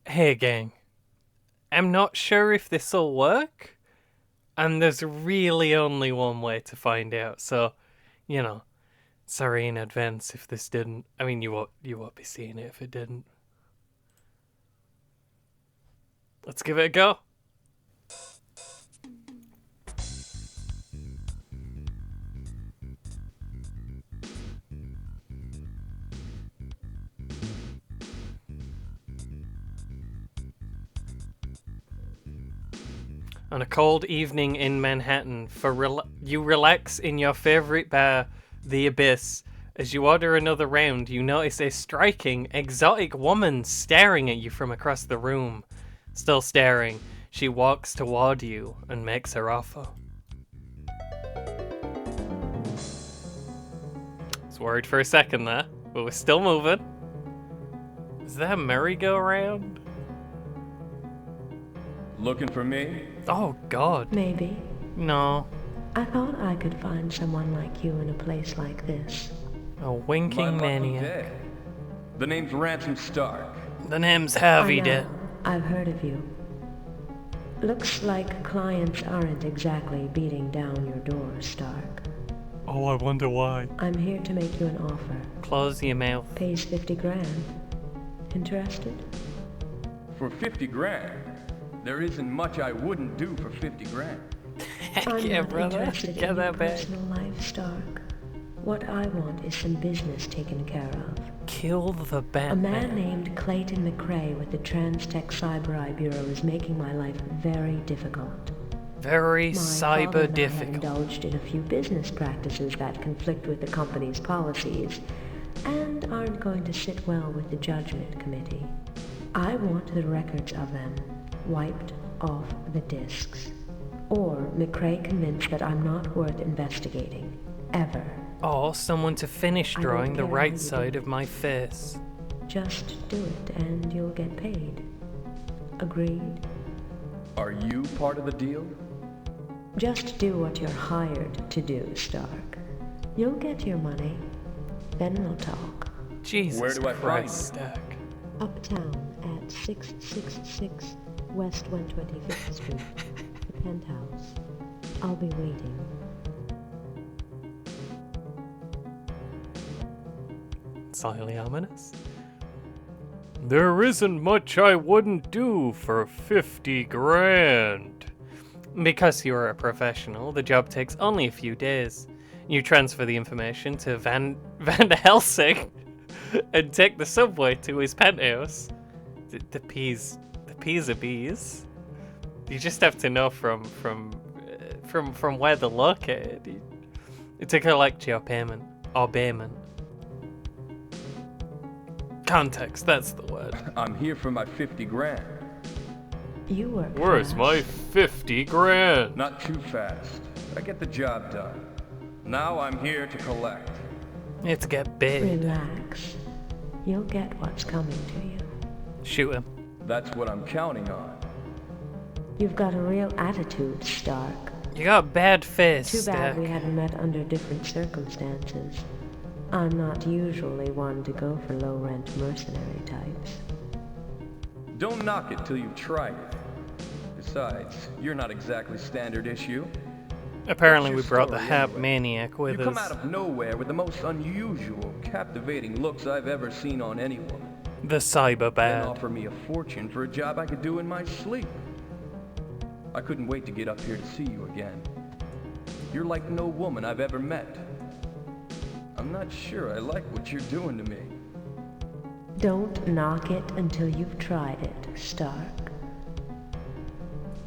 Hey gang, I'm not sure if this'll work, and there's really only one way to find out, so, you know, sorry in advance if this didn't. I mean, you won't be seeing it if it didn't. Let's give it a go. On a cold evening in Manhattan, you relax in your favorite bar, The Abyss. As you order another round, you notice a striking, exotic woman staring at you from across the room. Still staring, she walks toward you and makes her offer. Was worried for a second there, but we're still moving. Is that a merry-go-round? Looking for me? Oh God. Maybe. No. I thought I could find someone like you in a place like this. A winking maniac. The name's Ransom Stark. The name's Harvey I Dent. know. I've heard of you. Looks like clients aren't exactly beating down your door, Stark. Oh, I wonder why. I'm here to make you an offer. Close your mouth. Pays 50 grand. Interested? For 50 grand? There isn't much I wouldn't do for 50 grand. Heck I'm yeah, not brother. interested Get in your that back. personal life, Stark. What I want is some business taken care of. Kill the A Batman. man named Clayton McRae with the Transtech Cyber Eye Bureau is making my life very difficult. Very My father cyber and I have difficult. indulged in a few business practices that conflict with the company's policies and aren't going to sit well with the judgment committee. I want the records of them wiped off the disks. Or McRae convinced that I'm not worth investigating. Ever. Or someone to finish I drawing don't the care how right you side do of my face. Just do it and you'll get paid. Agreed? Are you part of the deal? Just do what you're hired to do, Stark. You'll get your money. Then we'll talk. Jesus Where do I find Christ, you? Stack. Uptown at 666 West 125th Street, the penthouse. I'll be waiting. Slightly ominous. There isn't much I wouldn't do for 50 grand. Because you're a professional, the job takes only a few days. You transfer the information to Van der Helsing and take the subway to his penthouse. The peas are bees. You just have to know from where they're located. To collect your payment or payment. Context, that's the word. I'm here for my 50 grand. You work Where's fast. my 50 grand? Not too fast. I get the job done. Now I'm here to collect. It's get big. Relax. You'll get what's coming to you. Shoot him. That's what I'm counting on. You've got a real attitude, Stark. You got bad face, Too bad Stack. we hadn't met under different circumstances. I'm not usually one to go for low-rent mercenary types. Don't knock it till you've tried it. Besides, you're not exactly standard issue. Apparently we What's your brought the story Hap anyway? Maniac You with come out us. of nowhere with the most unusual, captivating looks I've ever seen on anyone. The Cyber Then Bad. offer me a fortune for a job I could do in my sleep. I couldn't wait to get up here to see you again. You're like no woman I've ever met. I'm not sure I like what you're doing to me. Don't knock it until you've tried it, Stark.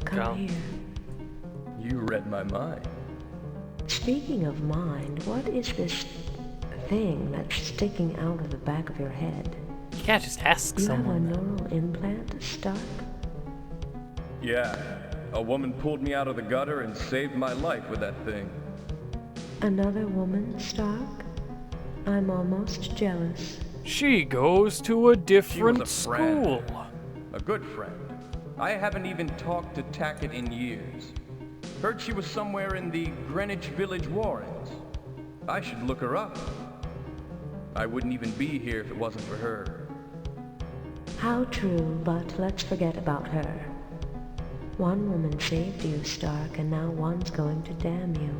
Come Go. here. You read my mind. Speaking of mind, what is this thing that's sticking out of the back of your head? You can't just ask You have a someone. neural implant, Stark? Yeah, a woman pulled me out of the gutter and saved my life with that thing. Another woman, Stark? I'm almost jealous. She goes to a She different was a friend. school. A good friend. I haven't even talked to Tackett in years. Heard she was somewhere in the Greenwich Village Warrens. I should look her up. I wouldn't even be here if it wasn't for her. How true, but let's forget about her. One woman saved you, Stark, and now one's going to damn you.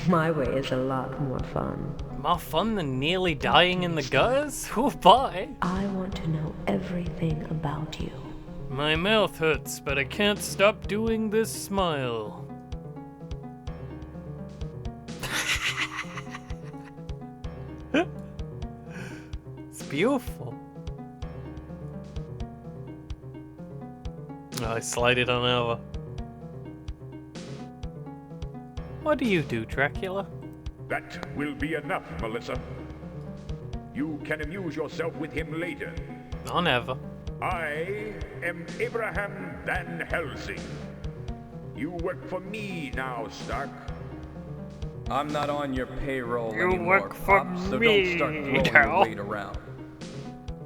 My way is a lot more fun. More fun than nearly dying in the gutters? Oh boy! I want to know everything about you. My mouth hurts, but I can't stop doing this smile. It's beautiful. Oh, I slide it on over. What do you do, Dracula? That will be enough, Melissa. You can amuse yourself with him later. Or never. I am Abraham Van Helsing. You work for me now, Stark. I'm not on your payroll You anymore, work for Pop, so me don't start throwing now. your weight around.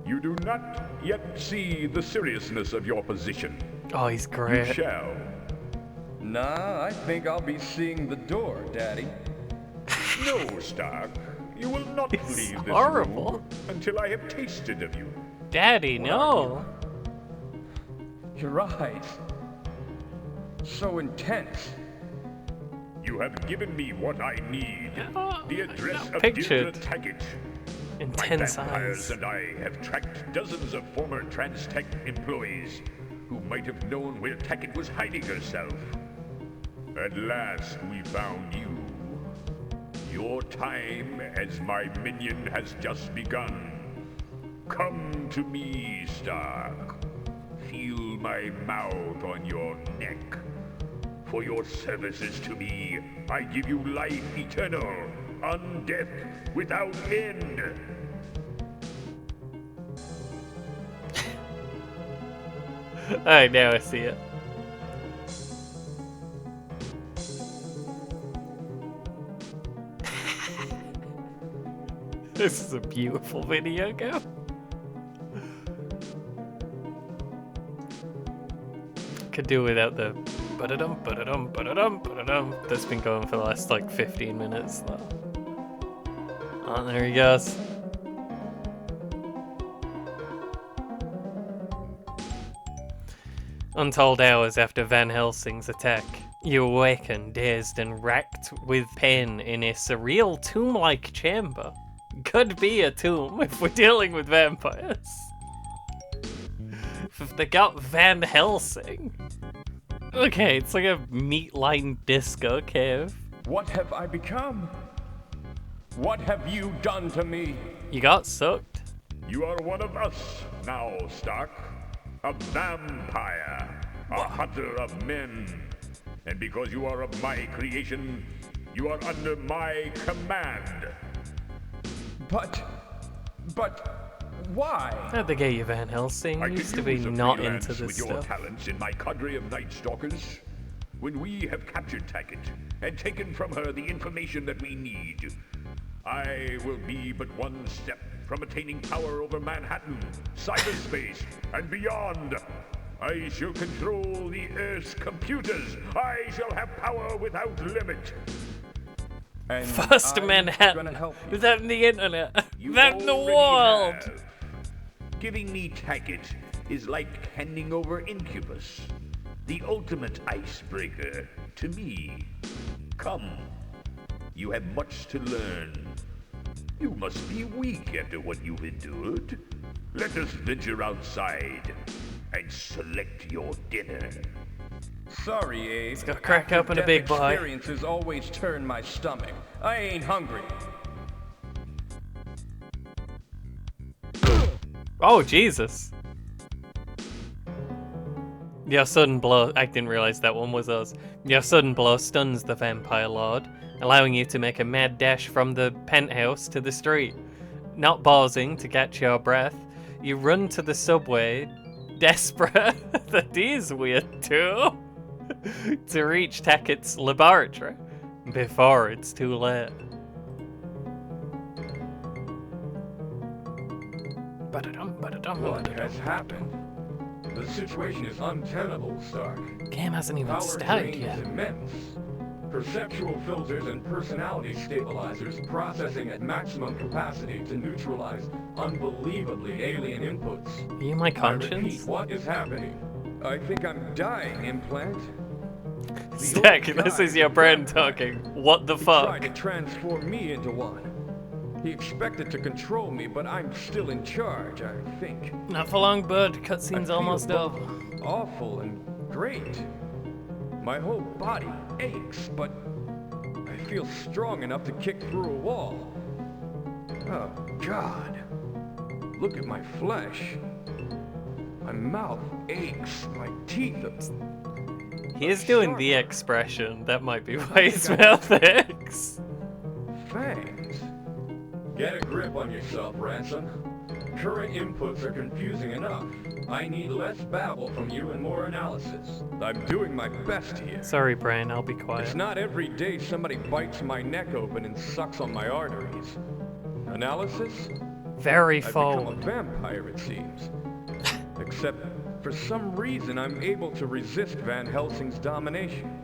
You do not yet see the seriousness of your position. Oh, he's You great. shall. Nah, I think I'll be seeing the door, Daddy. No, Stark. You will not It's leave this horrible. room until I have tasted of you. Daddy, no. Your eyes. So intense. You have given me what I need. The address of Pictured. Deirdre Taggett. My Intense vampires eyes. and I have tracked dozens of former Transtech employees who might have known where Taggett was hiding herself. At last we found you. Your time as my minion has just begun. Come to me, Stark. Feel my mouth on your neck. For your services to me, I give you life eternal, undeath without end. Alright, now I see it. This is a beautiful video game. Could do without the ba-da-dum, ba-da-dum, ba-da-dum, ba-da-dum. That's been going for the last like 15 minutes though. Oh, there he goes. Untold hours after Van Helsing's attack, you awaken, dazed and racked with pain in a surreal tomb-like chamber. Could be a tomb if we're dealing with vampires. If they got Van Helsing. Okay, it's like a meat-lined disco cave. What have I become? What have you done to me? You got sucked. You are one of us now, Stark. A vampire. A hunter of men. And because you are of my creation, you are under my command. But, why? How'd they get you Van Helsing? I You used to could be use a not freelance into with this your stuff. talents in my cadre of Night Stalkers. When we have captured Taggett and taken from her the information that we need, I will be but one step from attaining power over Manhattan, cyberspace, and beyond. I shall control the Earth's computers. I shall have power without limit. And First I'm Manhattan, gonna help you. without the internet, You without the already world. have. Giving me Taggett is like handing over Incubus, the ultimate icebreaker, to me. Come, you have much to learn. You must be weak after what you've endured. Let us venture outside and select your dinner. Sorry, Abe. It's got crack open a big boy. Experiences always turn my stomach. I ain't hungry. Oh, Jesus. Your sudden blow, I didn't realize that one was us. Your sudden blow stuns the vampire lord, allowing you to make a mad dash from the penthouse to the street. Not pausing to catch your breath, you run to the subway, desperate, that is weird too, to reach Tackett's laboratory before it's too late. What has happened? The situation is untenable, Stark. Game hasn't even Power started drain yet. is immense. Perceptual filters and personality stabilizers processing at maximum capacity to neutralize unbelievably alien inputs. Are you my I repeat, conscience? what is happening? I think I'm dying, Implant. Stack, this is your brain talking. What the He fuck? tried to transform me into one. He expected to control me, but I'm still in charge, I think. Not for long, bud. Cutscene's I feel almost both over. awful and great. My whole body aches, but I feel strong enough to kick through a wall. Oh, God. Look at my flesh. My mouth aches. My teeth are... He is doing the expression. That might be why his mouth aches. Fangs. Get a grip on yourself, Ransom. Current inputs are confusing enough. I need less babble from you and more analysis. I'm doing my best here. Sorry, Brain, I'll be It's quiet. not every day somebody bites my neck open and sucks on my arteries. Analysis? Very I've become a forward. vampire, it seems. Except, for some reason, I'm able to resist Van Helsing's domination.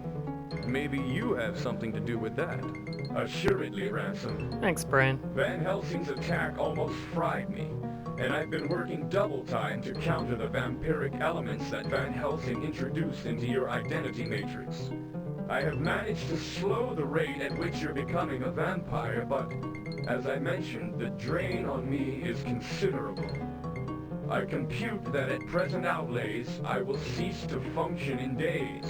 Maybe you have something to do with that. Assuredly, Ransom. Thanks, Brain. Van Helsing's attack almost fried me, and I've been working double time to counter the vampiric elements that Van Helsing introduced into your identity matrix. I have managed to slow the rate at which you're becoming a vampire, but, as I mentioned, the drain on me is considerable. I compute that at present outlays, I will cease to function in days,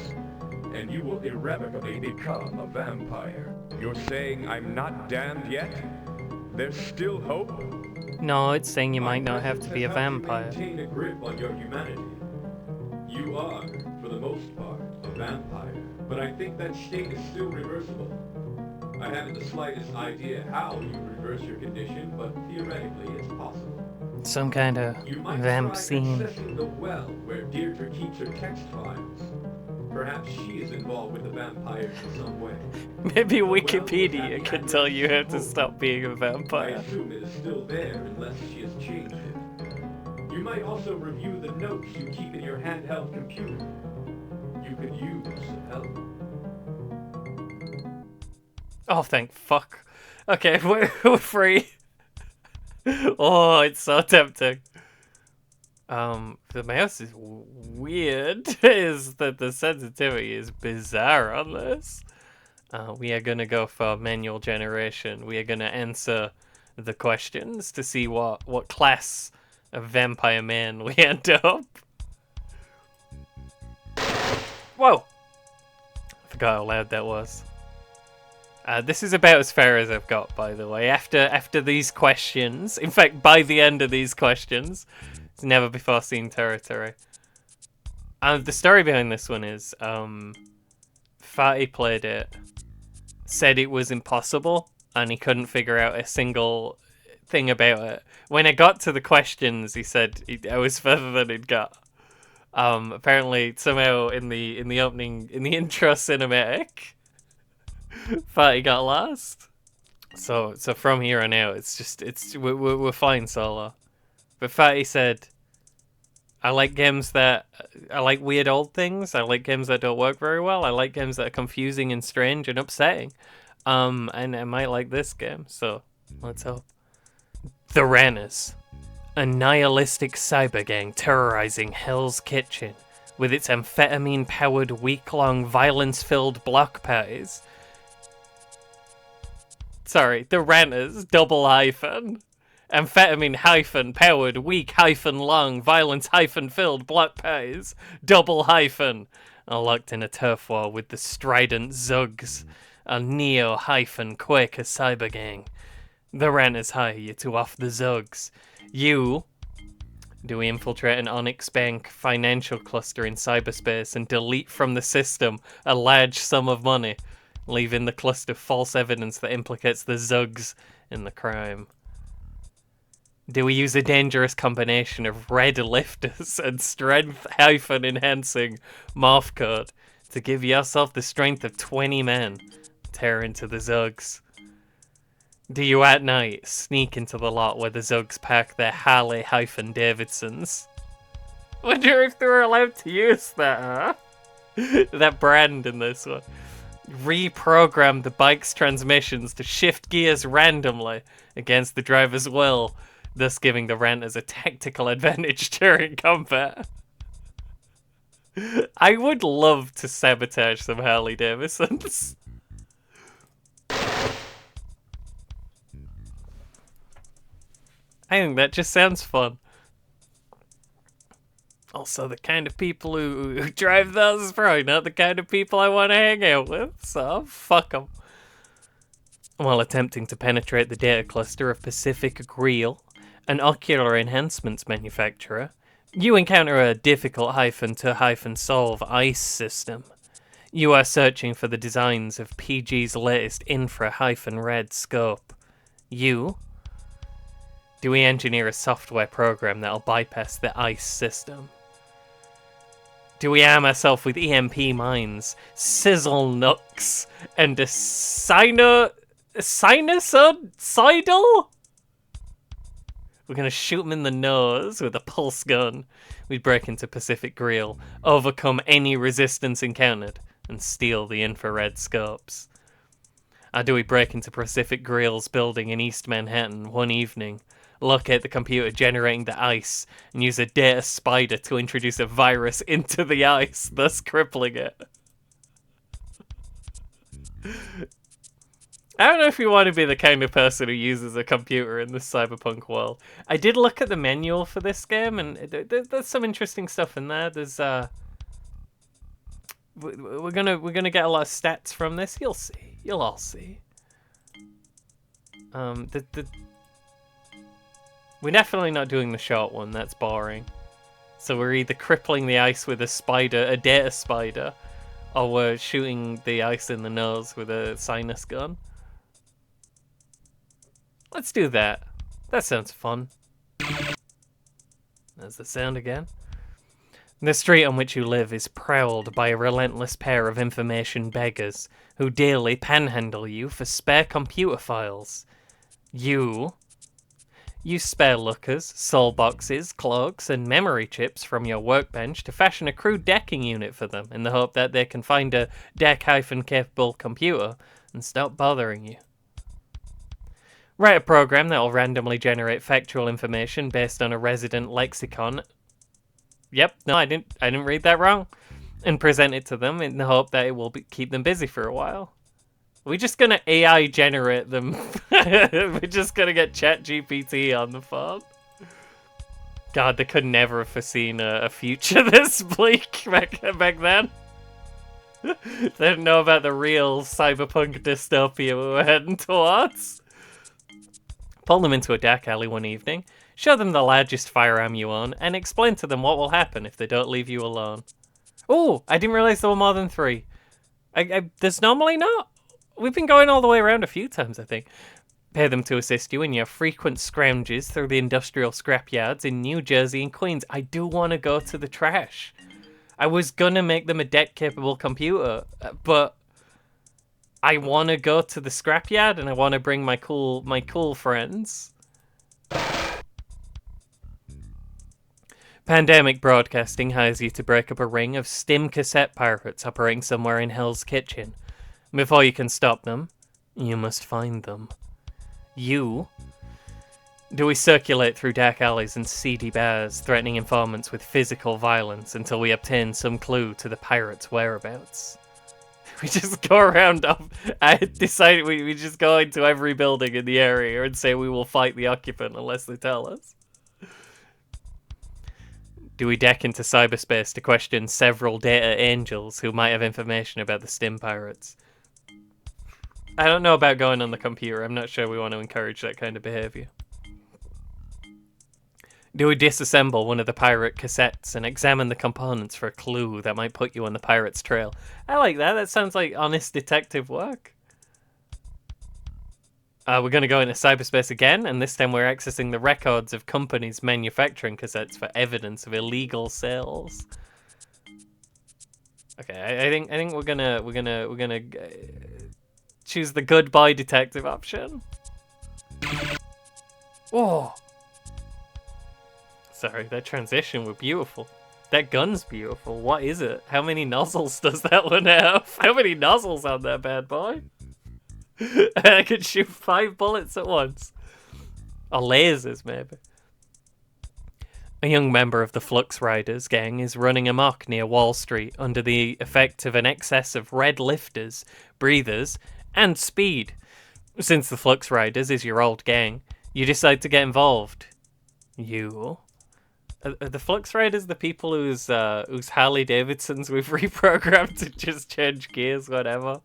and you will irrevocably become a vampire. You're saying I'm not damned yet? There's still hope? No, it's saying you might not have to be a vampire. Maintain a grip on your humanity. You are, for the most part, a vampire, but I think that state is still reversible. I haven't the slightest idea how you reverse your condition, but theoretically it's possible. Some kind of You might vamp try scene. accessing the well where Deirdre keeps her text files. Perhaps she is involved with the vampires in some way. Maybe The well Wikipedia will have can the tell you how address to of stop being a I vampire. assume it is still there unless she has changed it. You might also review the notes you keep in your handheld computer. You could use some help. Oh, thank fuck. Okay, we're free. Oh, it's so tempting. The mouse is weird. Is that the sensitivity is bizarre on this. We are gonna go for manual generation. We are gonna answer the questions to see what class of vampire man we end up. Whoa! I forgot how loud that was. This is about as far as I've got, by the way. After these questions, in fact, by the end of these questions, it's never before seen territory. The story behind this one is, Fatty played it, said it was impossible, and he couldn't figure out a single thing about it. When I got to the questions, he said I was further than he'd got. Apparently, somehow in the opening, in the intro cinematic, Fatty got lost. So from here on out, we're flying solo. But Fatty said, I like weird old things. I like games that don't work very well. I like games that are confusing and strange and upsetting. And I might like this game. So let's hope. The Ranners, a nihilistic cyber gang terrorizing Hell's Kitchen with its amphetamine-powered, week-long, violence-filled block parties. Sorry, the Ranners, double hyphen. Amphetamine hyphen powered, weak hyphen long, violence hyphen filled block parties, double hyphen. Are locked in a turf war with the strident Zugs, a neo hyphen Quaker cyber gang. The Ranners hire you to off the Zugs. Do we infiltrate an Onyx Bank financial cluster in cyberspace and delete from the system a large sum of money, leaving the cluster false evidence that implicates the Zugs in the crime? Do we use a dangerous combination of red lifters and strength hyphen enhancing morph code to give yourself the strength of 20 men? Tear into the Zugs. Do you at night sneak into the lot where the Zugs park their Harley hyphen Davidsons? Wonder if they were allowed to use that, huh? That brand in this one. reprogram the bike's transmissions to shift gears randomly against the driver's will, thus giving the renters a tactical advantage during combat. I would love to sabotage some Harley Davidsons. I think that just sounds fun. Also, the kind of people who drive those is probably not the kind of people I want to hang out with, so fuck them. While attempting to penetrate the data cluster of Pacific Grill, an ocular enhancements manufacturer, you encounter a difficult -to-solve ICE system. You are searching for the designs of PG's latest infra-red scope. Do we engineer a software program that'll bypass the ICE system? Do we arm ourselves with EMP mines, sizzle nooks, and a sinusoidal? We're gonna shoot them in the nose with a pulse gun. We break into Pacific Grill, overcome any resistance encountered, and steal the infrared scopes. Or do we break into Pacific Grill's building in East Manhattan one evening, locate the computer generating the ice, and use a data spider to introduce a virus into the ice, thus crippling it? I don't know if you want to be the kind of person who uses a computer in this cyberpunk world. I did look at the manual for this game, and there's some interesting stuff in there. There's we're gonna get a lot of stats from this. You'll see. You'll all see. We're definitely not doing the short one. That's boring. So we're either crippling the ice with a data spider, or we're shooting the ice in the nose with a sinus gun. Let's do that. That sounds fun. There's the sound again. The street on which you live is prowled by a relentless pair of information beggars who daily panhandle you for spare computer files. You spare lookers, soul boxes, cloaks, and memory chips from your workbench to fashion a crude decking unit for them in the hope that they can find a deck-capable computer and stop bothering you. Write a program that will randomly generate factual information based on a resident lexicon. Yep, no, I didn't read that wrong. And present it to them in the hope that it will keep them busy for a while. We're just gonna AI generate them. We're just gonna get ChatGPT on the phone. God, they could never have foreseen a future this bleak back then. They didn't know about the real cyberpunk dystopia we were heading towards. Pull them into a dark alley one evening, show them the largest firearm you own, and explain to them what will happen if they don't leave you alone. Oh, I didn't realize there were more than 3. There's normally not. We've been going all the way around a few times, I think. Pay them to assist you in your frequent scrounges through the industrial scrapyards in New Jersey and Queens. I do want to go to the trash. I was gonna make them a deck-capable computer, but I want to go to the scrapyard and I want to bring my cool friends. Pandemic Broadcasting hires you to break up a ring of stim cassette pirates operating somewhere in Hell's Kitchen. Before you can stop them, you must find them. Do we circulate through dark alleys and seedy bars, threatening informants with physical violence until we obtain some clue to the pirates' whereabouts? We just go around I decided we just go into every building in the area and say we will fight the occupant unless they tell us. Do we deck into cyberspace to question several data angels who might have information about the stim pirates? I don't know about going on the computer. I'm not sure we want to encourage that kind of behavior. Do we disassemble one of the pirate cassettes and examine the components for a clue that might put you on the pirate's trail? I like that. That sounds like honest detective work. We're going to go into cyberspace again, and this time we're accessing the records of companies manufacturing cassettes for evidence of illegal sales. Okay, I think we're gonna choose the good boy detective option. Oh. Sorry, that transition was beautiful. That gun's beautiful. What is it? How many nozzles does that one have? How many nozzles on that bad boy? I could shoot 5 bullets at once. Or lasers, maybe. A young member of the Flux Riders gang is running amok near Wall Street under the effect of an excess of red lifters, breathers, and speed. Since the Flux Riders is your old gang, you decide to get involved. You? Are the Flux Riders the people whose Harley Davidsons we've reprogrammed to just change gears, whatever?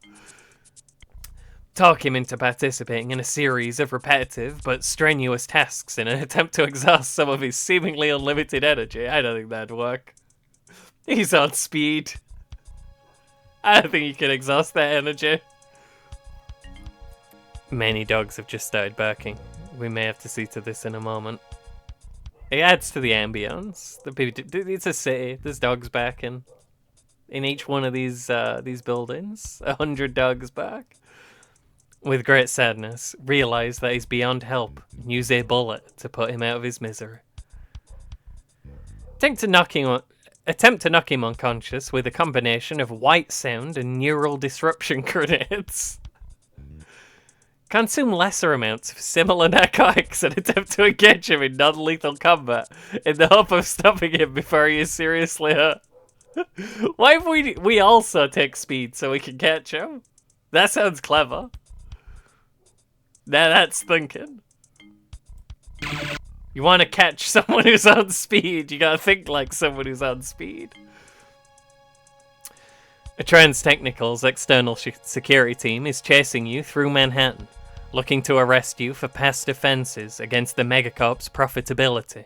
Talk him into participating in a series of repetitive but strenuous tasks in an attempt to exhaust some of his seemingly unlimited energy. I don't think that'd work. He's on speed. I don't think he can exhaust that energy. Many dogs have just started barking. We may have to see to this in a moment. It adds to the ambience. It's a city. There's dogs barking. In each one of these buildings, 100 dogs bark. With great sadness, realize that he's beyond help and use a bullet to put him out of his misery. Attempt to knock him unconscious with a combination of white sound and neural disruption grenades. Consume lesser amounts of similar narcotics and attempt to engage him in non-lethal combat in the hope of stopping him before he is seriously hurt. Why if we also take speed so we can catch him? That sounds clever. Now that's thinking. You want to catch someone who's on speed, you gotta think like someone who's on speed. A Trans-Technical's external security team is chasing you through Manhattan, looking to arrest you for past offenses against the Megacorp's profitability.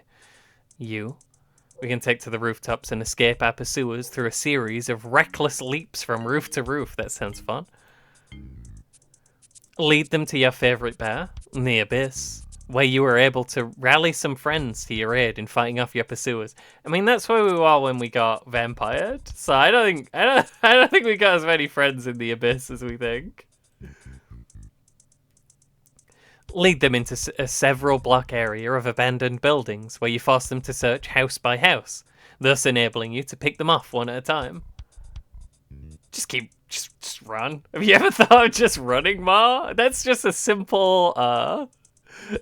We can take to the rooftops and escape our pursuers through a series of reckless leaps from roof to roof. That sounds fun. Lead them to your favourite bar, the Abyss, where you were able to rally some friends to your aid in fighting off your pursuers. I mean, that's where we were when we got vampired. So I don't think we got as many friends in the Abyss as we think. Lead them into a several block area of abandoned buildings where you force them to search house by house, thus enabling you to pick them off one at a time. Just run. Have you ever thought of just running more? That's just a simple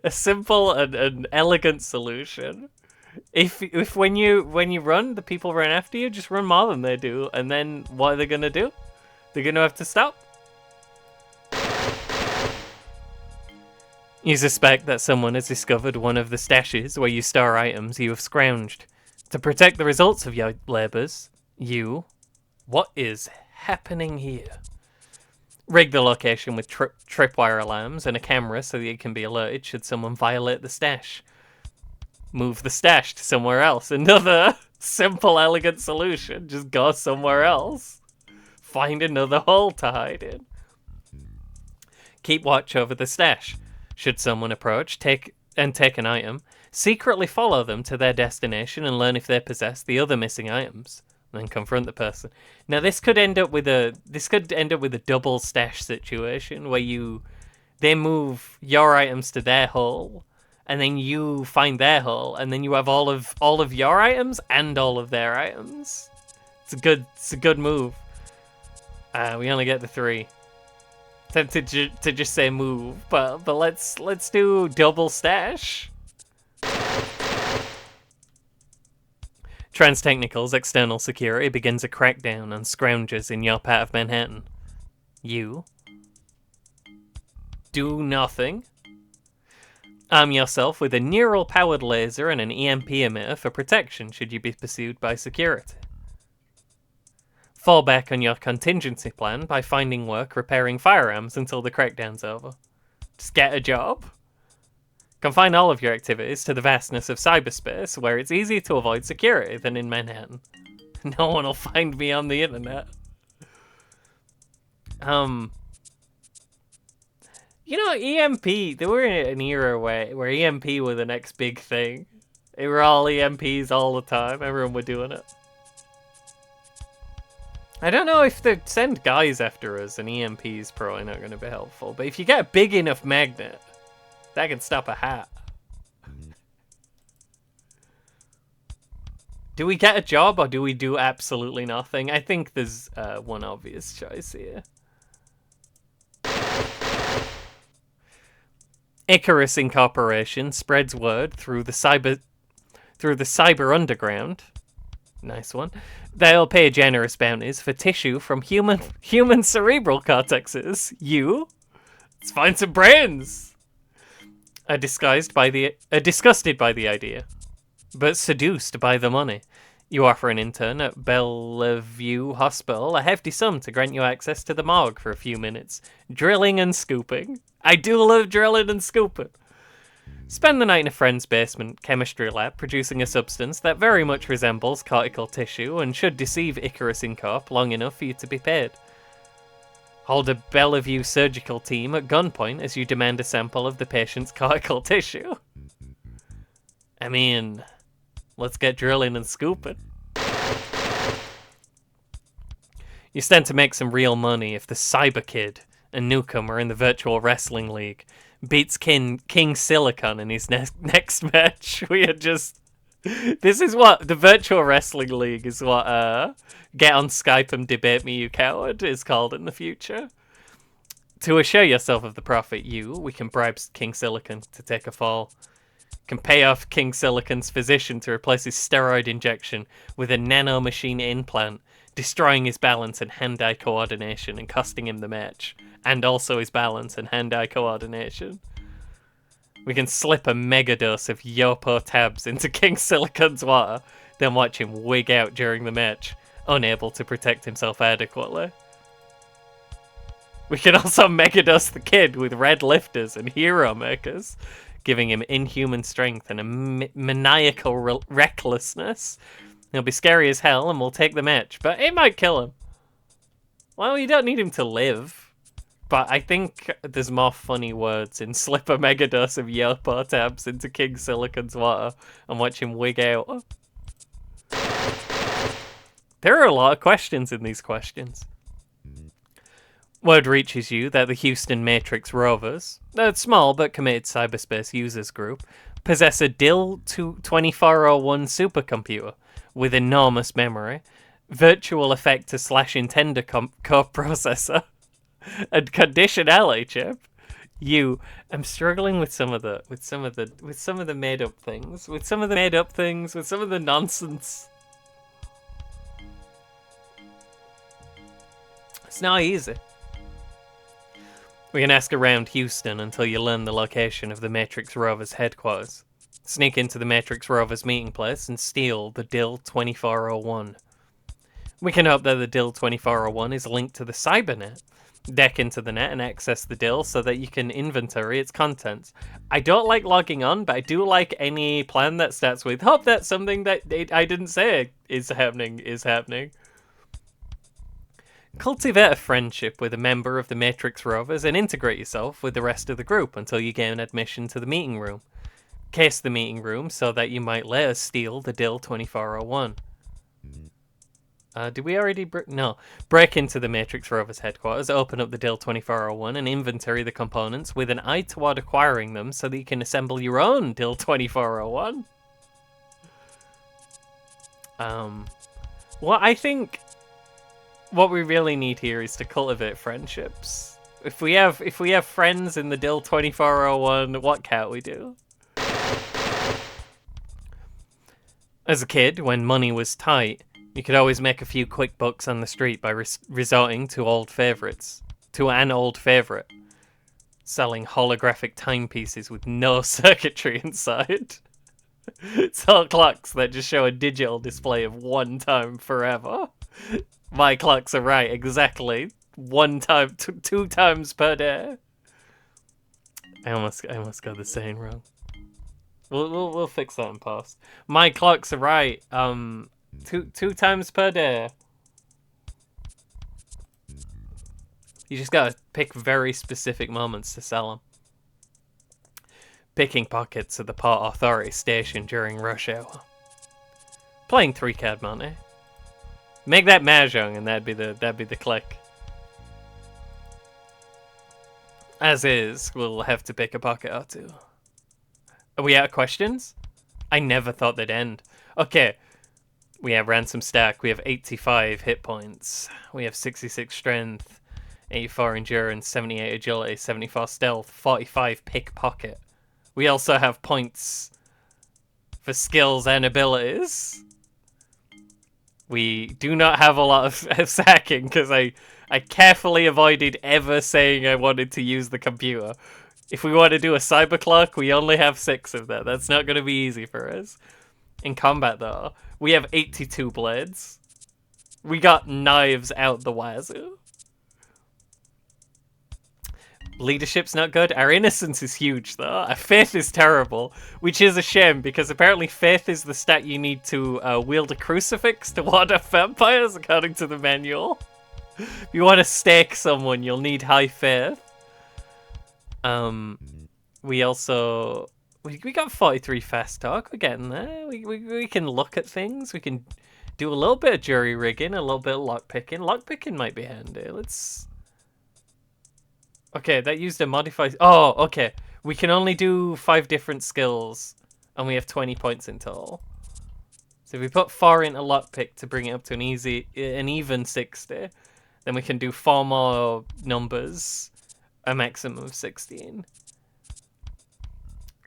and elegant solution. If when you run, the people run after you, just run more than they do, and then what are they gonna do? They're gonna have to stop. You suspect that someone has discovered one of the stashes where you store items you have scrounged. To protect the results of your labours, what is happening here? Rig the location with tripwire alarms and a camera so that it can be alerted should someone violate the stash. Move the stash to somewhere else. Another simple, elegant solution. Just go somewhere else. Find another hole to hide in. Keep watch over the stash. Should someone approach, take an item, secretly follow them to their destination and learn if they possess the other missing items. Then confront the person. Now this could end up with a double stash situation where they move your items to their hole, and then you find their hole, and then you have all of your items and all of their items. It's a good move. We only get the 3. Tempted to just say move, but let's do double stash. Trans-Technical's external security begins a crackdown on scroungers in your part of Manhattan. You do nothing. Arm yourself with a neural-powered laser and an EMP emitter for protection should you be pursued by security. Fall back on your contingency plan by finding work repairing firearms until the crackdown's over. Just get a job. Confine all of your activities to the vastness of cyberspace, where it's easier to avoid security than in Manhattan. No one will find me on the internet. EMP, they were in an era where EMP were the next big thing. They were all EMPs all the time. Everyone were doing it. I don't know if they send guys after us, and EMP is probably not going to be helpful. But if you get a big enough magnet, that can stop a hat. Do we get a job or do we do absolutely nothing? I think there's one obvious choice here. Icarus Incorporation spreads word through the cyber underground. Nice one. They'll pay generous bounties for tissue from human cerebral cortexes. Let's find some brains. Are disgusted by the idea, but seduced by the money. You offer an intern at Bellevue Hospital a hefty sum to grant you access to the morgue for a few minutes, drilling and scooping. I do love drilling and scooping. Spend the night in a friend's basement chemistry lab producing a substance that very much resembles cortical tissue and should deceive Icarus Incorp long enough for you to be paid. Hold a Bellevue surgical team at gunpoint as you demand a sample of the patient's cortical tissue. I mean, let's get drilling and scooping. You stand to make some real money if the Cyber Kid, a newcomer in the Virtual Wrestling League, beats King Silicon in his next match. This is what the Virtual Wrestling League is what Get on Skype and Debate Me You Coward is called in the future. To assure yourself of the profit, we can bribe King Silicon to take a fall. Can pay off King Silicon's physician to replace his steroid injection with a nanomachine implant, destroying his balance and hand-eye coordination and costing him the match. And also his balance and hand-eye coordination. We can slip a megadose of Yopo tabs into King Silicon's water, then watch him wig out during the match, unable to protect himself adequately. We can also megadose the kid with red lifters and hero makers, giving him inhuman strength and a maniacal recklessness. He'll be scary as hell and we'll take the match, but it might kill him. Well, you don't need him to live. But I think there's more funny words in slip a megadose of Yopo tabs into King Silicon's water and watch him wig out. There are a lot of questions in these questions. Word reaches you that the Houston Matrix Rovers, a small but committed cyberspace users group, possess a DIL 2401 supercomputer with enormous memory, virtual effector / intender coprocessor, and conditionality chip. I'm struggling with some of the made up things, with some of the nonsense. It's not easy. We can ask around Houston until you learn the location of the Matrix Rovers headquarters. Sneak into the Matrix Rovers meeting place and steal the DIL 2401. We can hope that the DIL 2401 is linked to the Cybernet. Deck into the net and access the DIL so that you can inventory its contents. I don't like logging on, but I do like any plan that starts with, hope that something that I didn't say is happening. Cultivate a friendship with a member of the Matrix Rovers and integrate yourself with the rest of the group until you gain admission to the meeting room. Case the meeting room so that you might later steal the DIL 2401. Did we already break into the Matrix Rovers headquarters, open up the DIL 2401 and inventory the components with an eye toward acquiring them so that you can assemble your own DIL 2401? Well, I think what we really need here is to cultivate friendships. If we have friends in the DIL 2401, what can't we do? As a kid, when money was tight, you could always make a few quick bucks on the street by resorting to an old favorite, selling holographic timepieces with no circuitry inside. Sell clocks that just show a digital display of 1 time forever. My clocks are right, exactly 1 time, 2 times per day. I almost got the saying wrong. We'll fix that in post. My clocks are right. 2 times per day. You just gotta pick very specific moments to sell them. Picking pockets at the Port Authority station during rush hour. Playing 3-card money. Make that mahjong and that'd be the click. As is, we'll have to pick a pocket or 2. Are we out of questions? I never thought they'd end. Okay. We have ransom stack. We have 85 hit points. We have 66 strength, 84 endurance, 78 agility, 74 stealth, 45 pickpocket. We also have points for skills and abilities. We do not have a lot of sacking because I carefully avoided ever saying I wanted to use the computer. If we want to do a cyber clock, we only have 6 of that. That's not going to be easy for us. In combat, though, we have 82 blades. We got knives out the wazoo. Leadership's not good. Our innocence is huge, though. Our faith is terrible, which is a shame, because apparently faith is the stat you need to wield a crucifix to ward off vampires, according to the manual. If you want to stake someone, you'll need high faith. We also... We got 43 fast talk. We're getting there. We can look at things. We can do a little bit of jury rigging, a little bit of lockpicking. Lockpicking might be handy. Let's... Okay, that used a modifier. Oh, okay. We can only do 5 different skills, and we have 20 points in total. So if we put 4 into lockpick to bring it up to an even 60, then we can do 4 more numbers, a maximum of 16.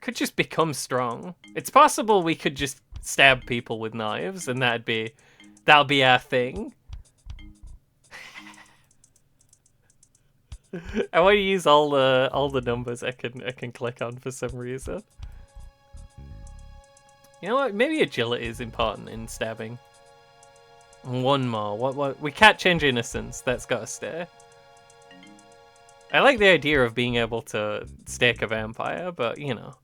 Could just become strong. It's possible we could just stab people with knives, and that'll be our thing. I want to use all the numbers I can click on for some reason. You know what? Maybe agility is important in stabbing. One more. What? We can't change innocence. That's gotta stay. I like the idea of being able to stake a vampire, but you know,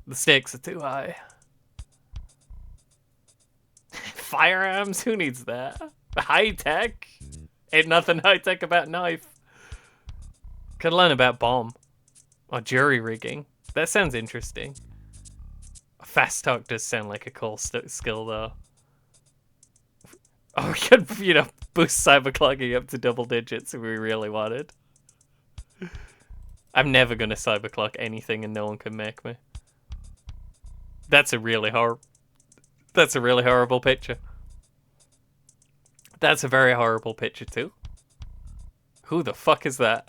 the stakes are too high. Firearms? Who needs that? High tech? Ain't nothing high-tech about knife. Could learn about bomb. Or jury rigging. That sounds interesting. Fast talk does sound like a cool skill, though. Oh, we could, you know, boost cyberclogging up to double digits if we really wanted. I'm never going to cyberclock anything and no one can make me. That's a really horrible picture. That's a very horrible picture too. Who the fuck is that?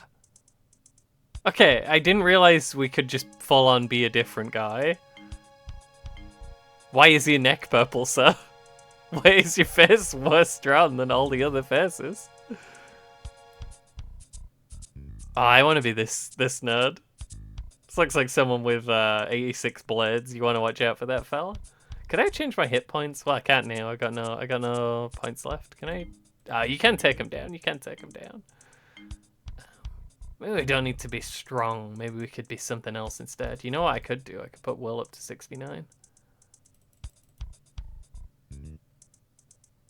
Okay, I didn't realize we could just full on be a different guy. Why is your neck purple, sir? Why is your face worse drawn than all the other faces? Oh, I want to be this nerd. This looks like someone with 86 blades. You want to watch out for that fella? Could I change my hit points? Well, I can't now. I got no points left. Can I? You can take them down. You can take them down. Maybe we don't need to be strong. Maybe we could be something else instead. You know what I could do? I could put will up to 69.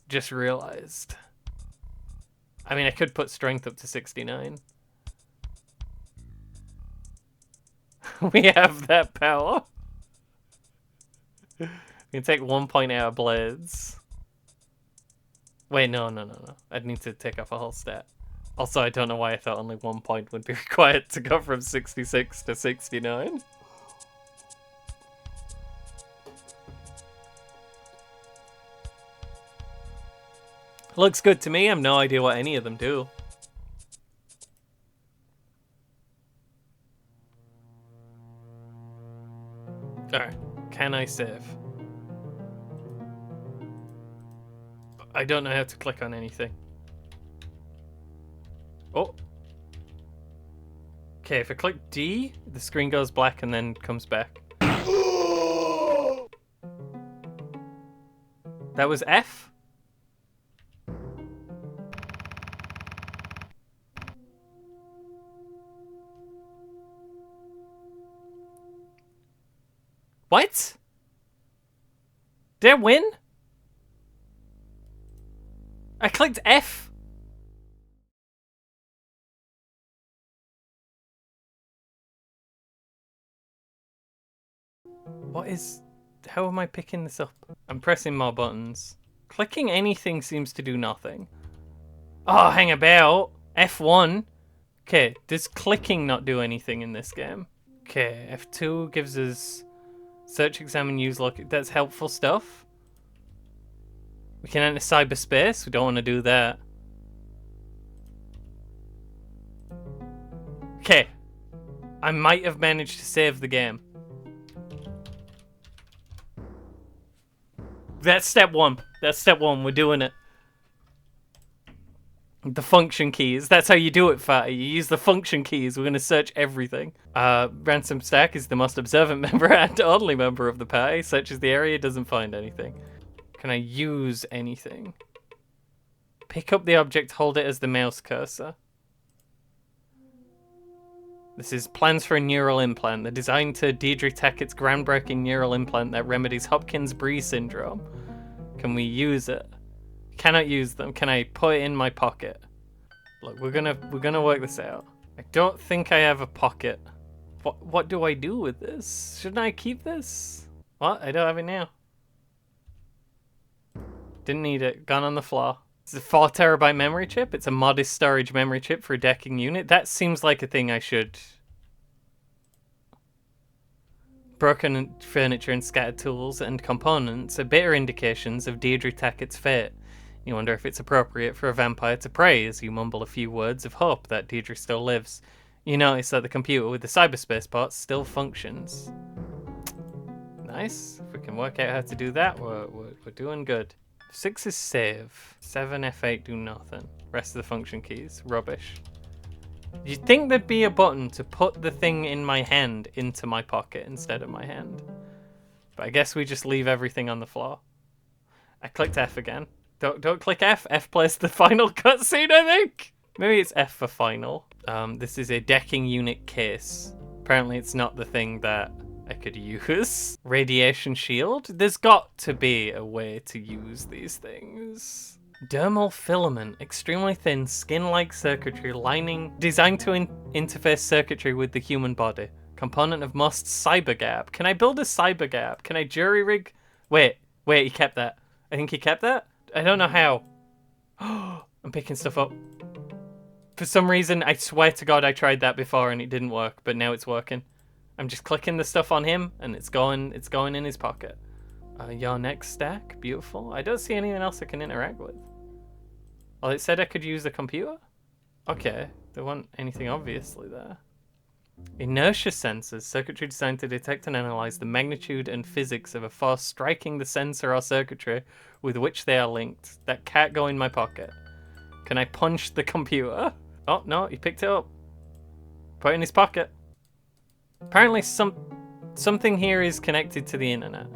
Just realized. I mean, I could put strength up to 69. We have that power. You can take 1 point out of blades. Wait, no. I'd need to take off a whole stat. Also, I don't know why I thought only 1 point would be required to go from 66 to 69. Looks good to me. I have no idea what any of them do. Alright, can I save? I don't know how to click on anything. Oh. Okay, if I click D, the screen goes black and then comes back. That was F? What? Did I win? I clicked F. What is... How am I picking this up? I'm pressing more buttons. Clicking anything seems to do nothing. Oh, hang about. F1. Okay, does clicking not do anything in this game? Okay, F2 gives us Search, examine, use, look. That's helpful stuff. We can enter cyberspace. We don't want to do that. Okay. I might have managed to save the game. That's step one. That's step one. We're doing it. The function keys. That's how you do it, Fatty. You use the function keys. We're going to search everything. Ransom Stack is the most observant member and only member of the party. Searches the area, doesn't find anything. Can I use anything? Pick up the object, hold it as the mouse cursor. This is plans for a neural implant. They're designed to Deirdre Tackett's groundbreaking neural implant that remedies Hopkins-Bree syndrome. Can we use it? Cannot use them. Can I put it in my pocket? Look, we're gonna work this out. I don't think I have a pocket. What do I do with this? Shouldn't I keep this? What? I don't have it now. Didn't need it. Gone on the floor. It's a 4 terabyte memory chip. It's a modest storage memory chip for a decking unit. That seems like a thing I should. Broken furniture and scattered tools and components are bitter indications of Deirdre Tackett's fate. You wonder if it's appropriate for a vampire to pray as you mumble a few words of hope that Deirdre still lives. You notice that the computer with the cyberspace parts still functions. Nice. If we can work out how to do that, we're doing good. 6 is save. 7, F8 do nothing. Rest of the function keys, rubbish. You'd think there'd be a button to put the thing in my hand into my pocket instead of my hand. But I guess we just leave everything on the floor. I clicked F again. Don't click F. F plays the final cutscene, I think. Maybe it's F for final. This is a decking unit case. Apparently it's not the thing that I could use. Radiation shield? There's got to be a way to use these things. Dermal filament, extremely thin, skin-like circuitry lining designed to interface circuitry with the human body. Component of most cybergap. Can I build a cybergap? Can I jury rig? Wait, he kept that. I think he kept that? I don't know how. I'm picking stuff up. For some reason, I swear to God I tried that before and it didn't work, but now it's working. I'm just clicking the stuff on him and it's going in his pocket. Your next stack, beautiful. I don't see anything else I can interact with. Well, it said I could use the computer? Okay, there wasn't anything obviously there. Inertia sensors, circuitry designed to detect and analyze the magnitude and physics of a force striking the sensor or circuitry with which they are linked. That can't go in my pocket. Can I punch the computer? Oh, no, he picked it up. Put it in his pocket. Apparently something here is connected to the internet.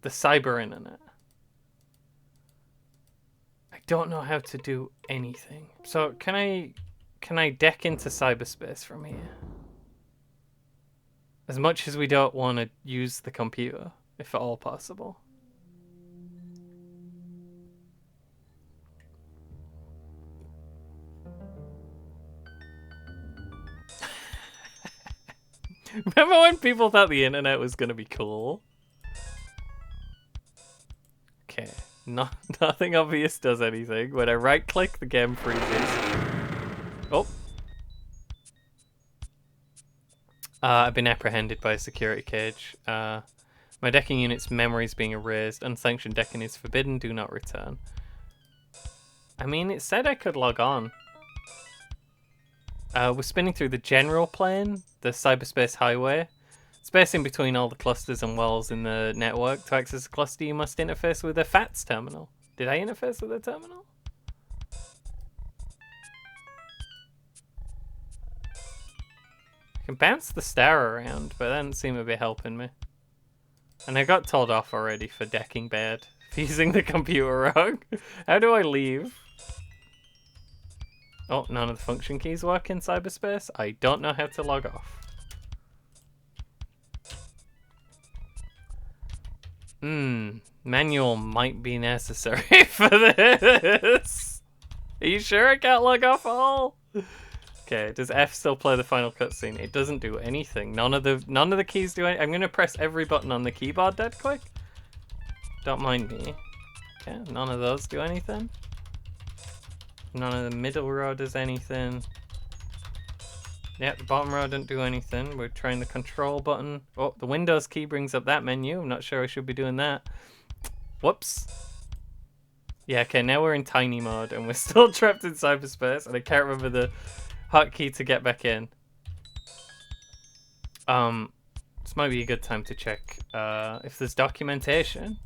The cyber internet. I don't know how to do anything. So can I deck into cyberspace from here? As much as we don't want to use the computer, if at all possible. Remember when people thought the internet was going to be cool? Okay, nothing obvious does anything. When I right click, the game freezes. Oh. I've been apprehended by a security cage. My decking unit's memory is being erased. Unsanctioned decking is forbidden. Do not return. I mean, it said I could log on. We're spinning through the general plane, the cyberspace highway. Space in between all the clusters and wells in the network. To access a cluster, you must interface with a FATS terminal. Did I interface with a terminal? I can bounce the star around, but that doesn't seem to be helping me. And I got told off already for decking bad, for using the computer wrong. How do I leave? Oh, none of the function keys work in cyberspace. I don't know how to log off. Manual might be necessary for this. Are you sure I can't log off all? Okay, does F still play the final cutscene? It doesn't do anything. None of the keys do anything. I'm gonna press every button on the keyboard dead quick. Don't mind me. Okay, none of those do anything. None of the middle row does anything. Yeah, the bottom row didn't do anything. We're trying the control button. Oh, the Windows key brings up that menu. I'm not sure I should be doing that. Whoops. Yeah, okay, now we're in tiny mode and we're still trapped in cyberspace and I can't remember the hotkey to get back in. This might be a good time to check if there's documentation.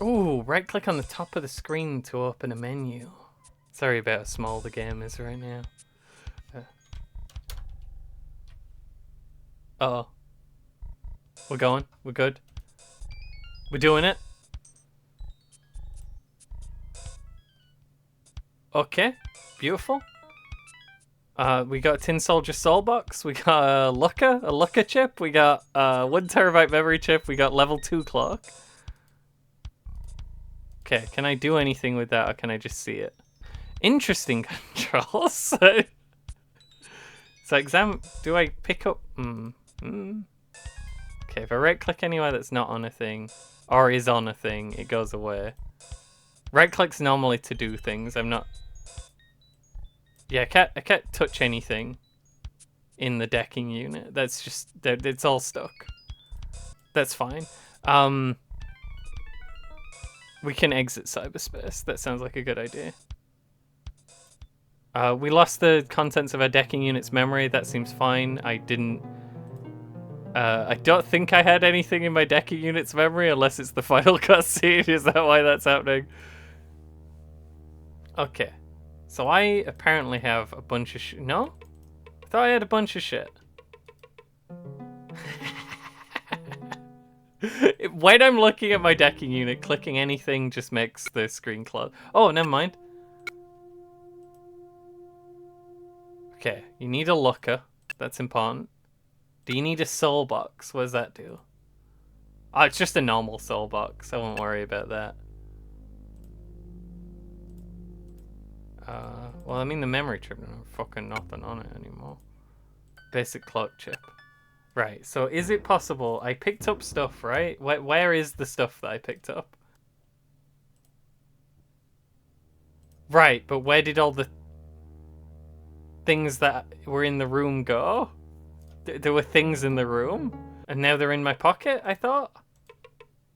Ooh, right click on the top of the screen to open a menu. Sorry about how small the game is right now. Uh-oh. We're going. We're good. We're doing it. Okay. Beautiful. We got a Tin Soldier Soul Box. We got a Lucka chip. We got 1 terabyte memory chip. We got level 2 clock. Okay, can I do anything with that or can I just see it? Interesting controls. So do I pick up? Okay, if I right click anywhere that's not on a thing or is on a thing, it goes away. Right click's normally to do things. I'm not. Yeah, I can't touch anything in the decking unit. That's just it's all stuck. That's fine. We can exit cyberspace. That sounds like a good idea. We lost the contents of our decking unit's memory. That seems fine. I don't think I had anything in my decking unit's memory unless it's the final cutscene. Is that why that's happening? Okay. So I apparently have a bunch of shit. No? I thought I had a bunch of shit. When I'm looking at my decking unit, clicking anything just makes the screen close. Oh, never mind. Okay, you need a looker. That's important. Do you need a soul box? What does that do? Oh, it's just a normal soul box. I won't worry about that. Well, I mean the memory chip, no fucking nothing on it anymore. Basic clock chip. Right, so is it possible? I picked up stuff, right? Where is the stuff that I picked up? Right, but where did all the things that were in the room go? There were things in the room, and now they're in my pocket, I thought?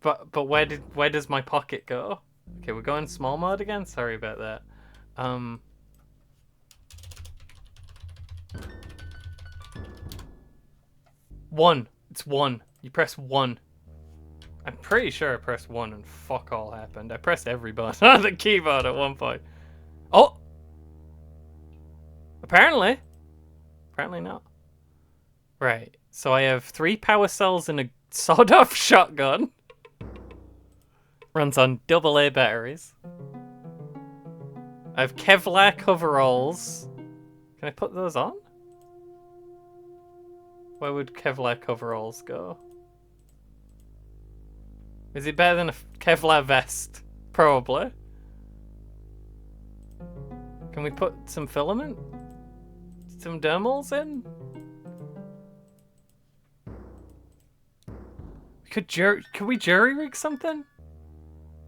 But where does my pocket go? Okay, we're going small mode again? Sorry about that. One. It's 1. You press 1. I'm pretty sure I pressed 1 and fuck all happened. I pressed every button on the keyboard at one point. Oh! Apparently. Apparently not. Right. So I have 3 power cells and a sawed-off shotgun. Runs on AA batteries. I have Kevlar coveralls. Can I put those on? Where would Kevlar coveralls go? Is it better than a Kevlar vest? Probably. Can we put some filament? Some dermals in? Could we jury rig something?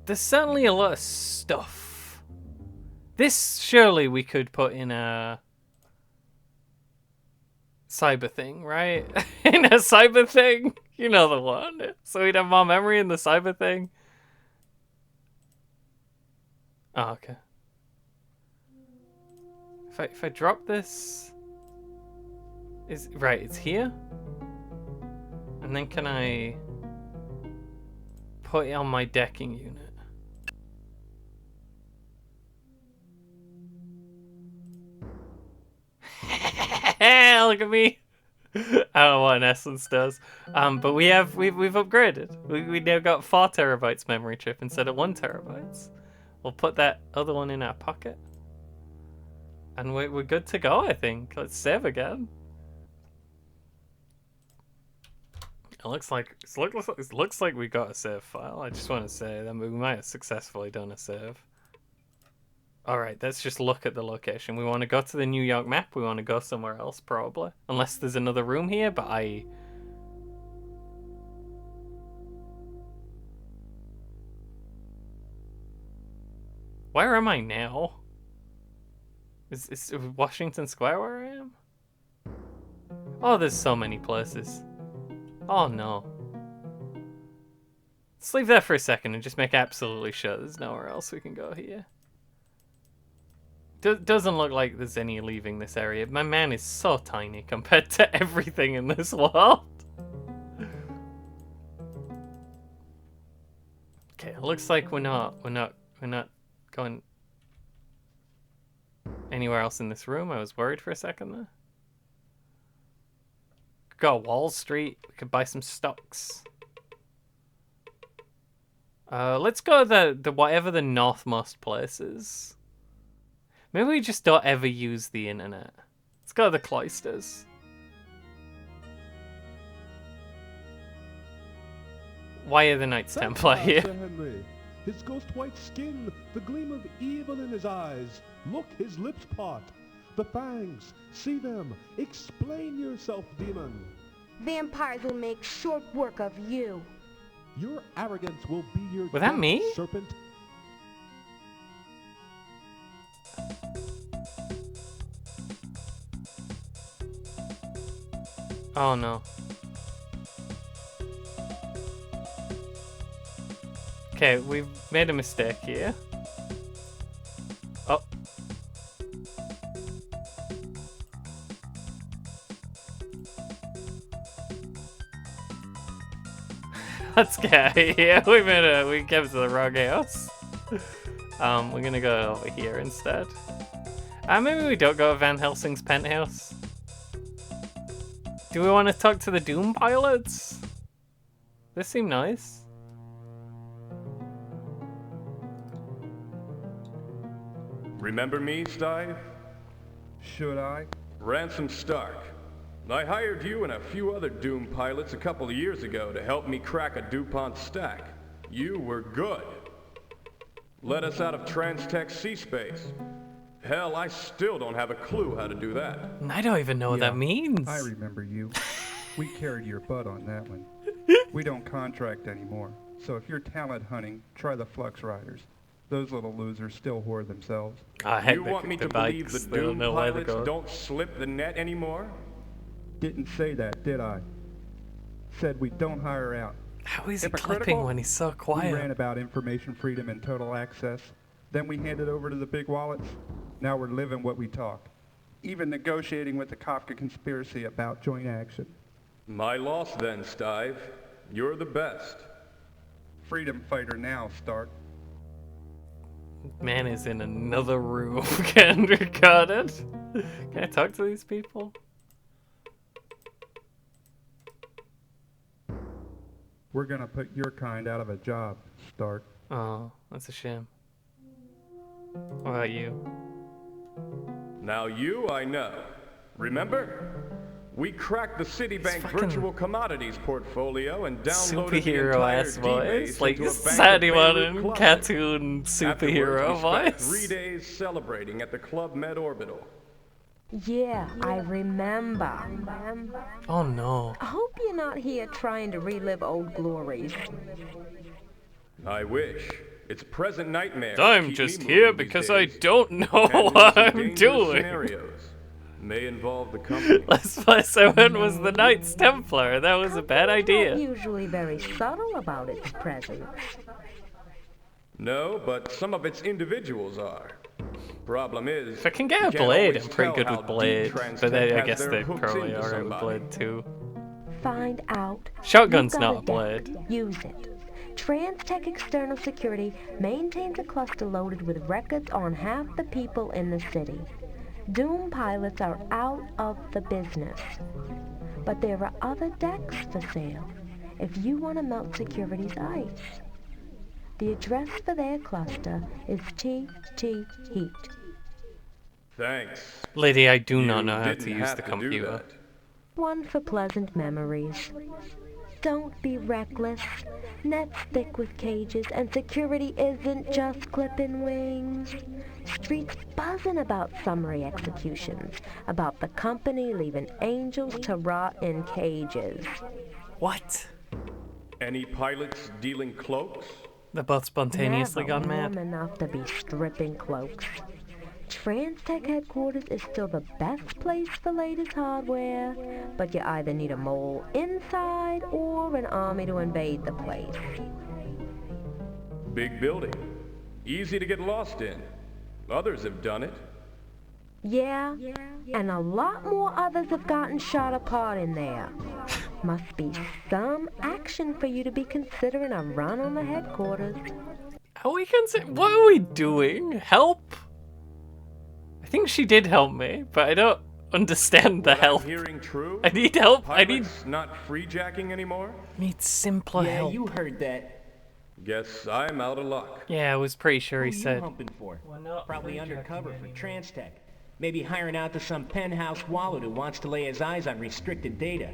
There's certainly a lot of stuff. This surely we could put in a cyber thing, right? In a cyber thing, you know the one. So we'd have more memory in the cyber thing. Oh, okay. If I drop this, it's here, and then can I put it on my decking unit? Look at me. I don't know what an essence does. But we've upgraded. We now got 4 terabytes memory chip instead of 1 terabytes. We'll put that other one in our pocket. And we're good to go, I think. Let's save again. It looks like we got a save file. I just want to say that we might have successfully done a save. Alright, let's just look at the location. We want to go to the New York map. We want to go somewhere else, probably. Unless there's another room here, but Where am I now? Is Washington Square where I am? Oh, there's so many places. Oh no. Let's leave that for a second and just make absolutely sure there's nowhere else we can go here. Doesn't look like there's any leaving this area. My man is so tiny compared to everything in this world. Okay, it looks like we're not going anywhere else in this room. I was worried for a second there. Could go to Wall Street. We could buy some stocks. Let's go the whatever the northmost place is. Maybe we just don't ever use the internet. Let's go to the cloisters. Why are the Knights Templar here? Sir Henry. His ghost white skin, the gleam of evil in his eyes. Look, his lips part. The fangs, see them. Explain yourself, demon. Vampires will make short work of you. Your arrogance will be your Was that death, me? serpent. Oh no. Okay, we've made a mistake here. Oh. Let's get out of here. We came to the wrong house. We're gonna go over here instead. Maybe we don't go to Van Helsing's penthouse. Do we want to talk to the Doom pilots? This seem nice. Remember me, Steve? Should I? Ransom Stark. I hired you and a few other Doom pilots a couple of years ago to help me crack a DuPont stack. You were good. Let us out of Transtech sea space. Hell, I still don't have a clue how to do that. I don't even know what that means. I remember you. We carried your butt on that one. We don't contract anymore. So if you're talent hunting, try the Flux Riders. Those little losers still whore themselves. You want me to believe the Doom pilots don't slip the net anymore? Didn't say that, did I? Said we don't hire out. How is he clipping when he's so quiet? We ran about information freedom and total access. Then we handed over to the big wallets. Now we're living what we talk. Even negotiating with the Kafka conspiracy about joint action. My loss then, Steve. You're the best. Freedom fighter now, Stark. Man is in another room getting recorded. Can I talk to these people? We're gonna put your kind out of a job, Stark. Oh, that's a shame. What about you? Now you I know. Remember? We cracked the Citibank fucking virtual commodities portfolio and downloaded the Superhero entire ass voice, D-base like into a bank of Sandy Beirut One clubs. cartoon Afterwards, superhero we spent voice. 3 days celebrating at the Club Med Orbital. Yeah, I remember. Oh no. I hope you're not here trying to relive old glories. I wish. It's a present nightmare. I'm Keep just me here moving these because I days. don't know Handling what some I'm dangerous doing. Scenarios. May involve the company. Last place I went was the Knights Templar. That was a bad Company's idea. not usually very subtle about its presence. No, but some of its individuals are. Problem is, If I can get you a can't blade, always I'm pretty tell good how with blade. deep Transtech But I has guess their they hooks probably into are with somebody. blade too. Find out. Shotgun's You've got not a blade. deck. Use it. Transtech External Security maintains a cluster loaded with records on half the people in the city. Doom pilots are out of the business. But there are other decks for sale if you want to melt security's ice. The address for their cluster is TT Heat. Thanks. Lady, I do You not know how didn't to use have the to do computer. that. One for pleasant memories. Don't be reckless. Net's thick with cages, and security isn't just clipping wings. Streets buzzing about summary executions, about the company leaving angels to rot in cages. What? Any pilots dealing cloaks? They're both spontaneously Never gone mad. warm enough to be stripping cloaks. TransTech headquarters is still the best place for latest hardware, but you either need a mole inside or an army to invade the place. Big building. Easy to get lost in. Others have done it. Yeah, and a lot more others have gotten shot apart in there. Must be some action for you to be considering a run on the headquarters. Are we what are we doing? Help? I think she did help me, but I don't understand the What help. I'm hearing true? I need help. Pilots not freejacking anymore? Need simpler Yeah, help. you heard that. Guess I'm out of luck. Yeah, I was pretty sure he Who you said. humping for? Well, not Probably freejacking, undercover for maybe. TransTech. Maybe hiring out to some penthouse wallow who wants to lay his eyes on restricted data.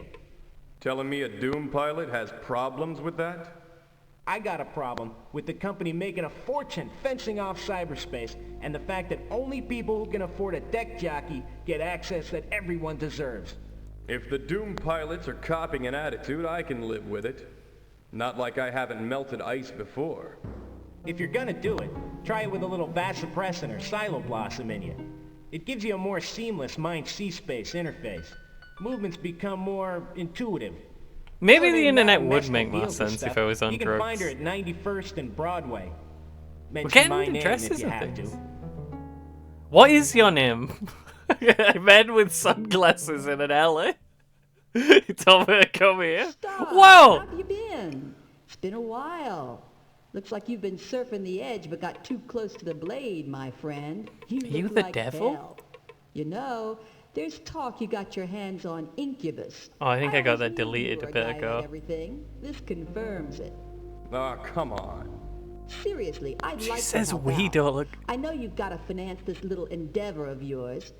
Telling me a Doom pilot has problems with that? I got a problem with the company making a fortune fencing off cyberspace and the fact that only people who can afford a deck jockey get access that everyone deserves. If the Doom pilots are copying an attitude, I can live with it. Not like I haven't melted ice before. If you're gonna do it, try it with a little vasopressin or Siloblossom in you. It gives you a more seamless mind-C-space interface. Movements become more intuitive. Maybe Sort the of internet not would messed make up more deals and sense stuff. if I was on You can drugs. find her at 91st and Broadway. Mention getting my into name dresses if you and have things. to. What is your name? A man with sunglasses in an alley. He told me to come here. Stop. Whoa! How have you been? It's been a while. Looks like you've been surfing the edge but got too close to the blade, my friend. Are you look the like devil? hell. You know, there's talk you got your hands on Incubus. Oh, I think I got always that knew deleted you were a bit guy ago. at everything. This confirms it. Ah, come on. Seriously, I'd She like says to help we out. don't look. I know you've got to finance this little endeavor of yours.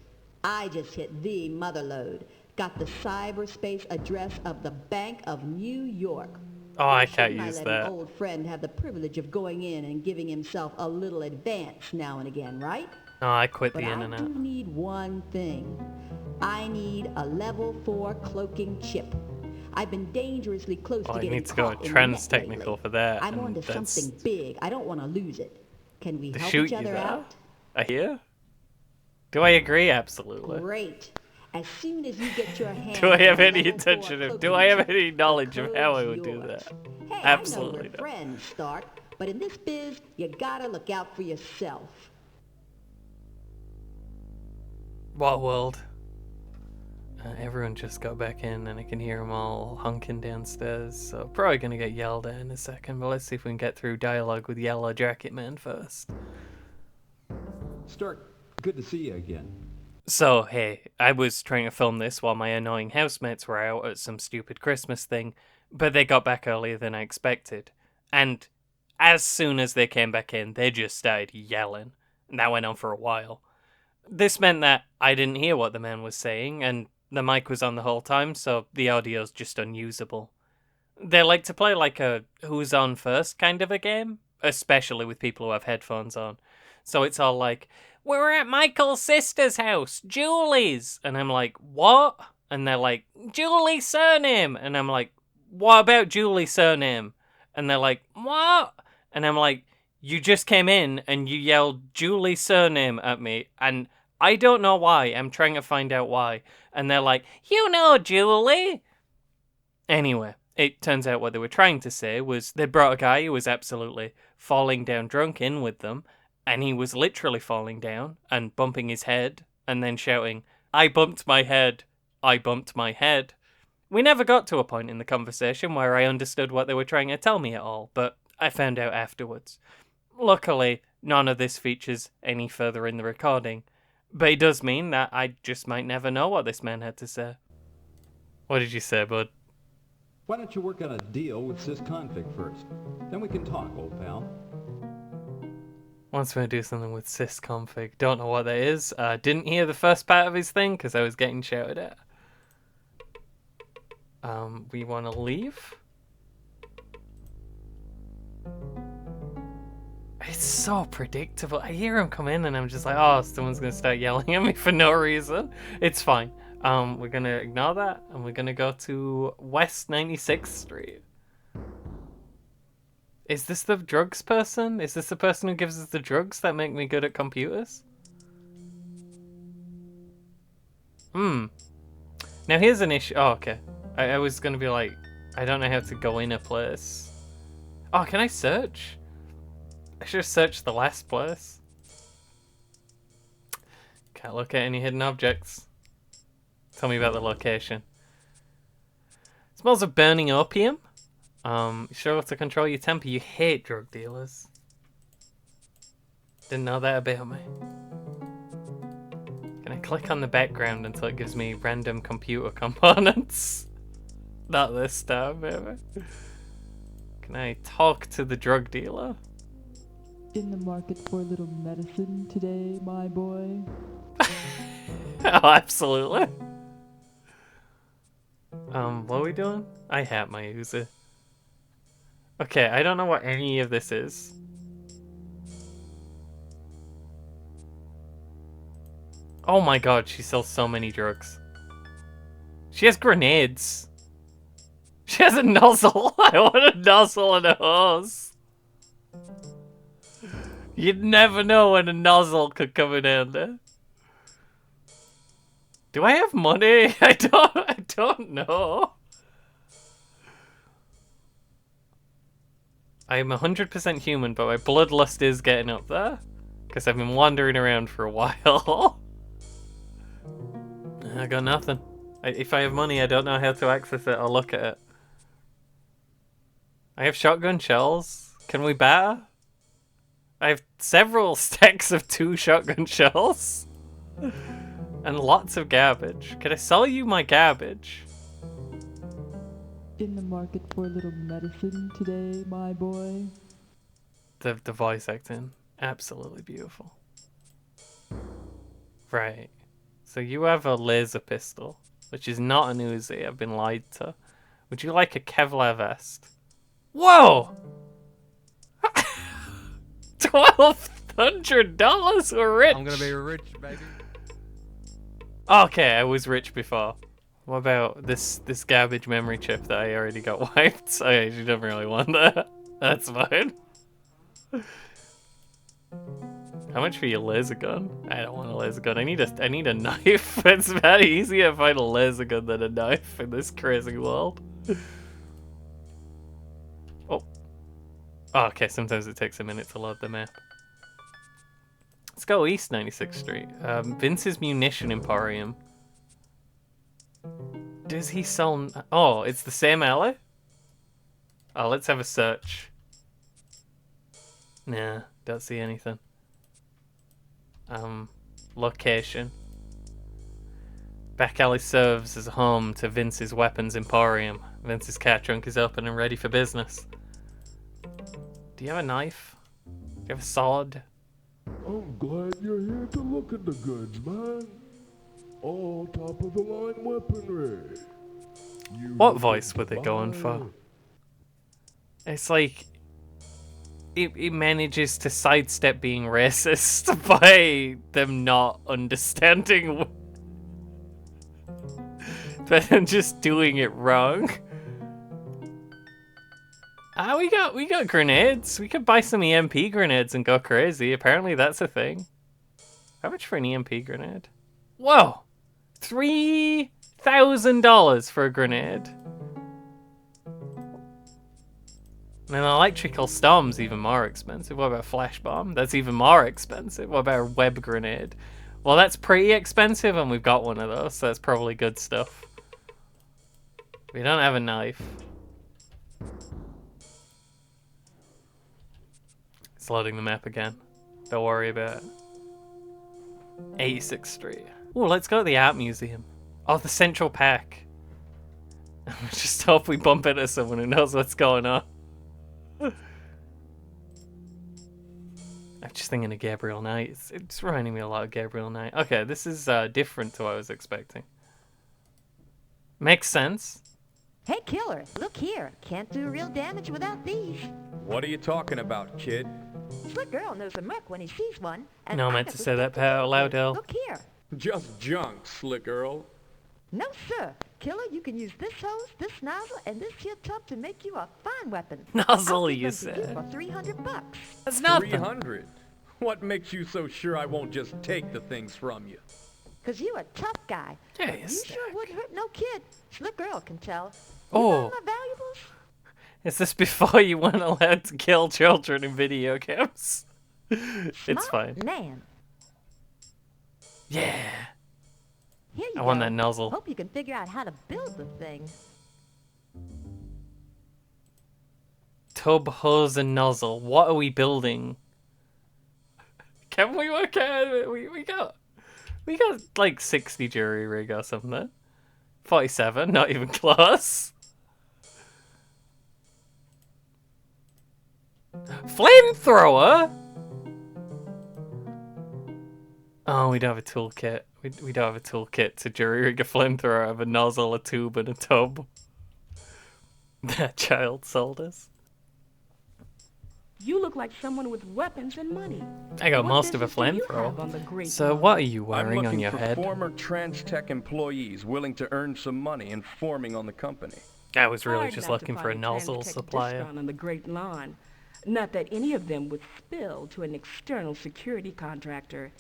I just hit the motherlode. Got the cyberspace address of the Bank of New York. Oh, I can't Shouldn't use let that. an old friend have the privilege of going in and giving himself a little advance now and again, right? No, I quit But the I internet. do need one thing. I need a level 4 cloaking chip. I've been dangerously close Oh, to I getting need to go caught in the trans net technical lately. for that. I'm and onto that's something big. I don't want to lose it. Can we to help shoot each you other there. out? I hear. Do I agree? Absolutely. Great. As soon as you get your hands Do I have on a any level intention 4 of? Do cloaking I have chip, any the knowledge of how I code's would do yours. that? Hey, Absolutely I know not. we're friends, Stark, but in this biz, you gotta look out for yourself. What world? Everyone just got back in, and I can hear them all honking downstairs. So probably gonna get yelled at in a second. But let's see if we can get through dialogue with Yellow Jacket Man first. Stark, good to see you again. So, hey, I was trying to film this while my annoying housemates were out at some stupid Christmas thing, but they got back earlier than I expected. And as soon as they came back in, they just started yelling. And that went on for a while. This meant that I didn't hear what the man was saying, and the mic was on the whole time, so the audio's just unusable. They like to play like a who's on first kind of a game, especially with people who have headphones on. So it's all like, we're at Michael's sister's house, Julie's. And I'm like, what? And they're like, Julie's surname. And I'm like, what about Julie's surname? And they're like, what? And I'm like, you just came in and you yelled Julie's surname at me. And I don't know why. I'm trying to find out why. And they're like, you know Julie. Anyway, it turns out what they were trying to say was they brought a guy who was absolutely falling down drunk in with them. And he was literally falling down and bumping his head and then shouting, I bumped my head. I bumped my head. We never got to a point in the conversation where I understood what they were trying to tell me at all, but I found out afterwards. Luckily, none of this features any further in the recording, but it does mean that I just might never know what this man had to say. What did you say, bud? Why don't you work on a deal with sysconfig first? Then we can talk, old pal. Wants me to do something with sysconfig. Don't know what that is. Didn't hear the first part of his thing because I was getting shouted at. We want to leave? It's so predictable. I hear him come in and I'm just like, oh, someone's going to start yelling at me for no reason. It's fine. We're going to ignore that and we're going to go to West 96th Street. Is this the drugs person? Is this the person who gives us the drugs that make me good at computers? Now here's an issue. Oh, okay. I was gonna be like, I don't know how to go in a place. Oh, can I search? I should have searched the last place. Can't look at any hidden objects. Tell me about the location. Smells of burning opium. You struggle to control your temper. You hate drug dealers. Didn't know that about me. Can I click on the background until it gives me random computer components? Not this time, maybe. Can I talk to the drug dealer? In the market for a little medicine today, my boy? Oh, absolutely. What are we doing? I hate my user. Okay, I don't know what any of this is. Oh my god, she sells so many drugs. She has grenades. She has a nozzle. I want a nozzle and a hose. You'd never know when a nozzle could come in handy. Do I have money? I don't know. I'm 100% human, but my bloodlust is getting up there. Because I've been wandering around for a while. I got nothing. If I have money, I don't know how to access it or look at it. I have shotgun shells. Can we bear? I have several stacks of 2 shotgun shells. And lots of garbage. Can I sell you my garbage? In the market for a little medicine today, my boy? The voice acting. Absolutely beautiful. Right. So you have a laser pistol, which is not an Uzi. I've been lied to. Would you like a Kevlar vest? Whoa! $1,200? We're rich! I'm gonna be rich, baby. Okay, I was rich before. What about this garbage memory chip that I already got wiped? I actually don't really want that. That's fine. How much for your laser gun? I don't want a laser gun. I need a knife. It's very easy to find a laser gun than a knife in this crazy world. Oh, okay. Sometimes it takes a minute to load the map. Let's go east 96th Street. Vince's Munition Emporium. Does he sell... Oh, it's the same alley? Oh, let's have a search. Nah, don't see anything. Location. Back alley serves as a home to Vince's Weapons Emporium. Vince's car trunk is open and ready for business. Do you have a knife? Do you have a sword? I'm glad you're here to look at the goods, man. All top of the line weaponry. What voice were they going for? It's like it manages to sidestep being racist by them not understanding, but then just doing it wrong. Ah, we got grenades. We could buy some EMP grenades and go crazy. Apparently that's a thing. How much for an EMP grenade? Whoa! $3,000 for a grenade. And an electrical storm's even more expensive. What about a flash bomb? That's even more expensive. What about a web grenade? Well, that's pretty expensive, and we've got one of those, so that's probably good stuff. We don't have a knife. It's loading the map again. Don't worry about it. 86th Street. Oh, let's go to the art museum. Oh, the Central Park. Just hope we bump into someone who knows what's going on. I'm just thinking of Gabriel Knight. It's reminding me a lot of Gabriel Knight. Okay, this is different to what I was expecting. Makes sense. Hey, killer, look here. Can't do real damage without these. What are you talking about, kid? Slick Earl knows a merc when he sees one. And No, I meant to say that out loud, Earl. Look here. Just junk, Slick Earl. No, sir. Killer, you can use this hose, this nozzle, and this here tub to make you a fine weapon. Nozzle, I'll give you them to you said. for $300. That's nothing. 300? What makes you so sure I won't just take the things from you? 'Cause you a tough guy. Yeah, But you you sick. sure wouldn't hurt no kid. Slick girl can tell. Oh. You found my valuables? Is this before you weren't allowed to kill children in video games? It's fine. Smart man. Yeah. Here you I go. want that nozzle. Hope you can figure out how to build the thing. Tub, hose, and nozzle. What are we building? Can we work out? We got like 60 jury rig or something. 47, not even close. Flamethrower? Oh, we don't have a toolkit. We don't have a toolkit to jury rig a flamethrower. I have a nozzle, a tube, and a tub. That child sold us. You look like someone with weapons and money. I got What most of a business do you have flamethrower. on the great So lawn? what are you I'm wearing looking on your for head? former TransTech employees willing to earn some money informing on the company. I was really Hard just not to looking for a find nozzle Trans Tech supplier. discount on the great lawn. Not that any of them would spill to an external security contractor.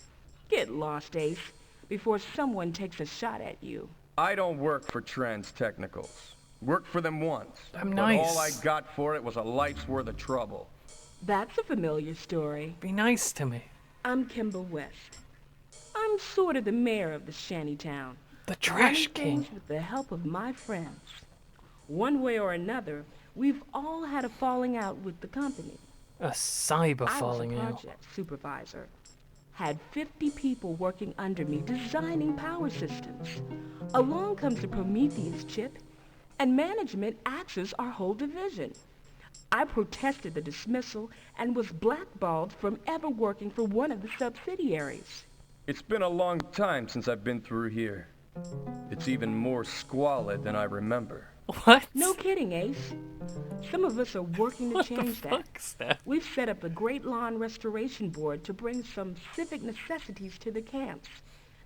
Get lost, Ace, before someone takes a shot at you. I don't work for Trans Technicals. Worked for them once. I'm but all I nice. got for it was a life's worth of trouble. That's a familiar story. Be nice to me. I'm Kimber West. I'm sort of the mayor of the shantytown. The Trash running King. things with the help of my friends. One way or another, we've all had a falling out with the company. A cyber I was falling a out. project supervisor. Had 50 people working under me designing power systems. Along comes the Prometheus chip, and management axes our whole division. I protested the dismissal and was blackballed from ever working for one of the subsidiaries. It's been a long time since I've been through here. It's even more squalid than I remember. What? No kidding, Ace. Some of us are working to What the change that. fuck's that? We've set up the Great Lawn Restoration Board to bring some civic necessities to the camps.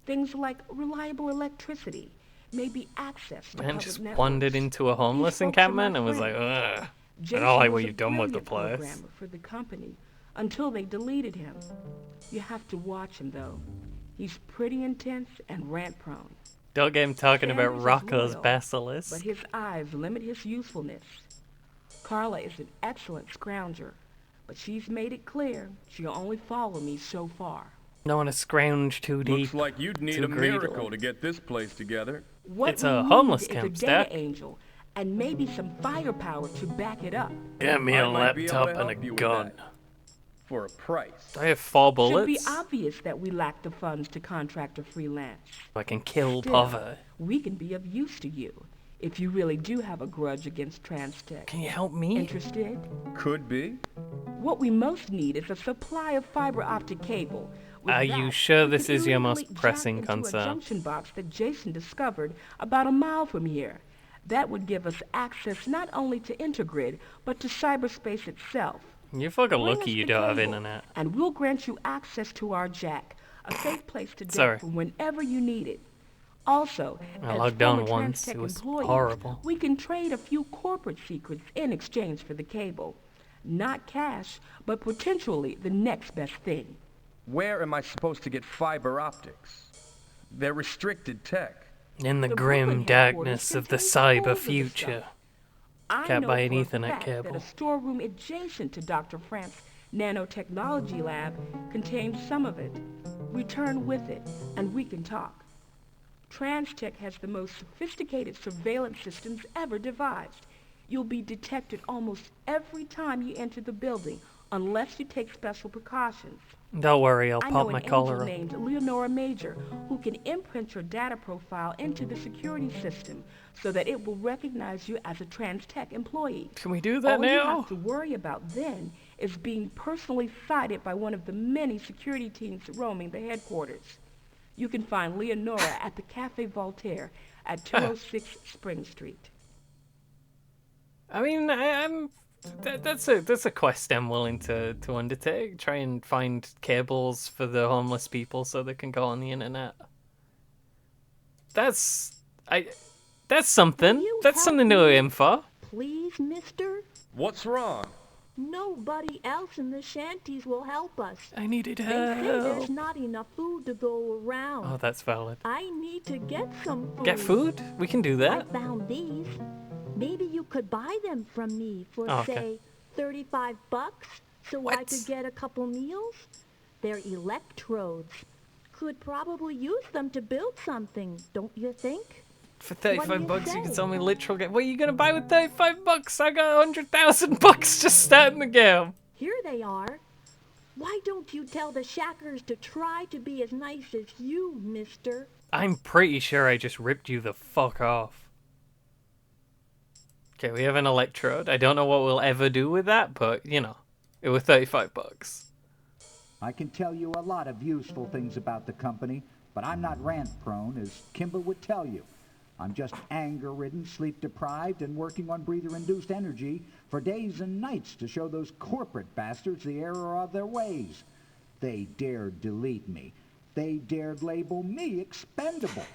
Things like reliable electricity, maybe access to Man public just networks. wandered into a homeless These folks are encampment my and was like, friends. ugh. I Jason don't like what was a you've done with the brilliant place. programmer for the company until they deleted him. You have to watch him though. He's pretty intense and rant prone. Don't get him talking about Sanders is Rocco's loyal, basilisk. But his eyes limit his usefulness. Carla is an excellent scrounger, but she's made it clear she'll only follow me so far. Don't want to scrounge too deep. Looks like you'd need too a greedily. miracle to get this place together. What It's we a need homeless is camp, a Stack. data angel and maybe some firepower to back it up. Get me a I might be able laptop to and help a you with gun. that. For a price. I have 4 Should be bullets. obvious that we lack the funds to contract a freelance. I can kill Still, poverty. we can be of use to you if you really do have a grudge against TransTech. Can you help me? Interested? Could be. What we most need is a supply of fiber optic cable. With Are you that, sure we this could is your most illegally jack pressing into a concern? junction box that Jason discovered about a mile from here. That would give us access not only to Intergrid, but to cyberspace itself. You're fucking Bring lucky us you the don't have cable, internet. and we'll grant you access to our jack, a safe place to Sorry. dip from whenever you need it. Also, I as logged on former once, TransTech it was employees, horrible. we can trade a few corporate secrets in exchange for the cable. Not cash, but potentially the next best thing. Where am I supposed to get fiber optics? They're restricted tech. In the The grim Brooklyn darkness headquarters of the contains cyber all of the future. stuff. I Can't know buy an for a Ethernet fact cable. that a storeroom adjacent to Dr. France's nanotechnology lab contains some of it. Return with it, and we can talk. TransTech has the most sophisticated surveillance systems ever devised. You'll be detected almost every time you enter the building, unless you take special precautions. Don't worry, I'll I pop know my an collar angel up. named Leonora Major who can imprint your data profile into the security system so that it will recognize you as a TransTech employee. Can we do that All you now? have to worry about then is being personally cited by one of the many security teams roaming the headquarters. You can find Leonora at the Cafe Voltaire at 206 Spring Street. I mean, that's a quest I'm willing to undertake. Try and find cables for the homeless people so they can go on the internet. That's something. That's something to aim for. Please, mister? What's wrong? Nobody else in the shanties will help us. I needed They say there's help. not enough food to go around. Oh, that's valid. I need to get some food. Get food? We can do I that. found these. Maybe you could buy them from me for, Oh, okay. say, $35 so I What? could get a couple meals. They're electrodes. Could probably use them to build something, don't you think? For What do you $35 you can say? sell me literal game. What are you gonna buy with $35? I got $100,000 just starting the game. Here they are. Why don't you tell the shackers to try to be as nice as you, mister? I'm pretty sure I just ripped you the fuck off. Okay, we have an electrode. I don't know what we'll ever do with that, but, you know, it was $35. I can tell you a lot of useful things about the company, but I'm not rant-prone, as Kimber would tell you. I'm just anger-ridden, sleep-deprived, and working on breather-induced energy for days and nights to show those corporate bastards the error of their ways. They dared delete me. They dared label me expendable.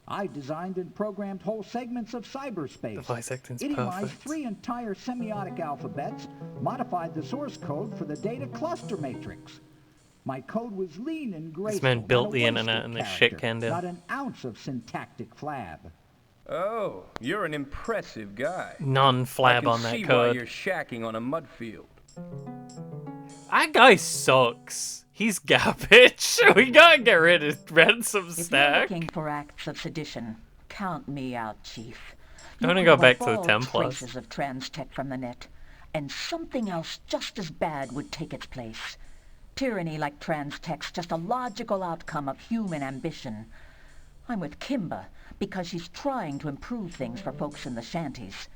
I designed and programmed whole segments of cyberspace. The voice acting's Itemized perfect. 3 entire semiotic alphabets, modified the source code for the data cluster matrix. My code was lean and graceful. This man built not a the internet wasted and this character, shit can do. Not an ounce of syntactic flab. Oh, you're an impressive guy. Non-flab on I that can see why code. you're shacking on a mud field. That guy sucks. He's garbage. We gotta get rid of Ransom If you're Stack. looking for acts of sedition, count me out, Chief. I'm gonna You go can back wipe to the all 10 plus. traces of Transtech from the net, and something else just as bad would take its place. Tyranny like Transtech's just a logical outcome of human ambition. I'm with Kimber because she's trying to improve things for folks in the shanties.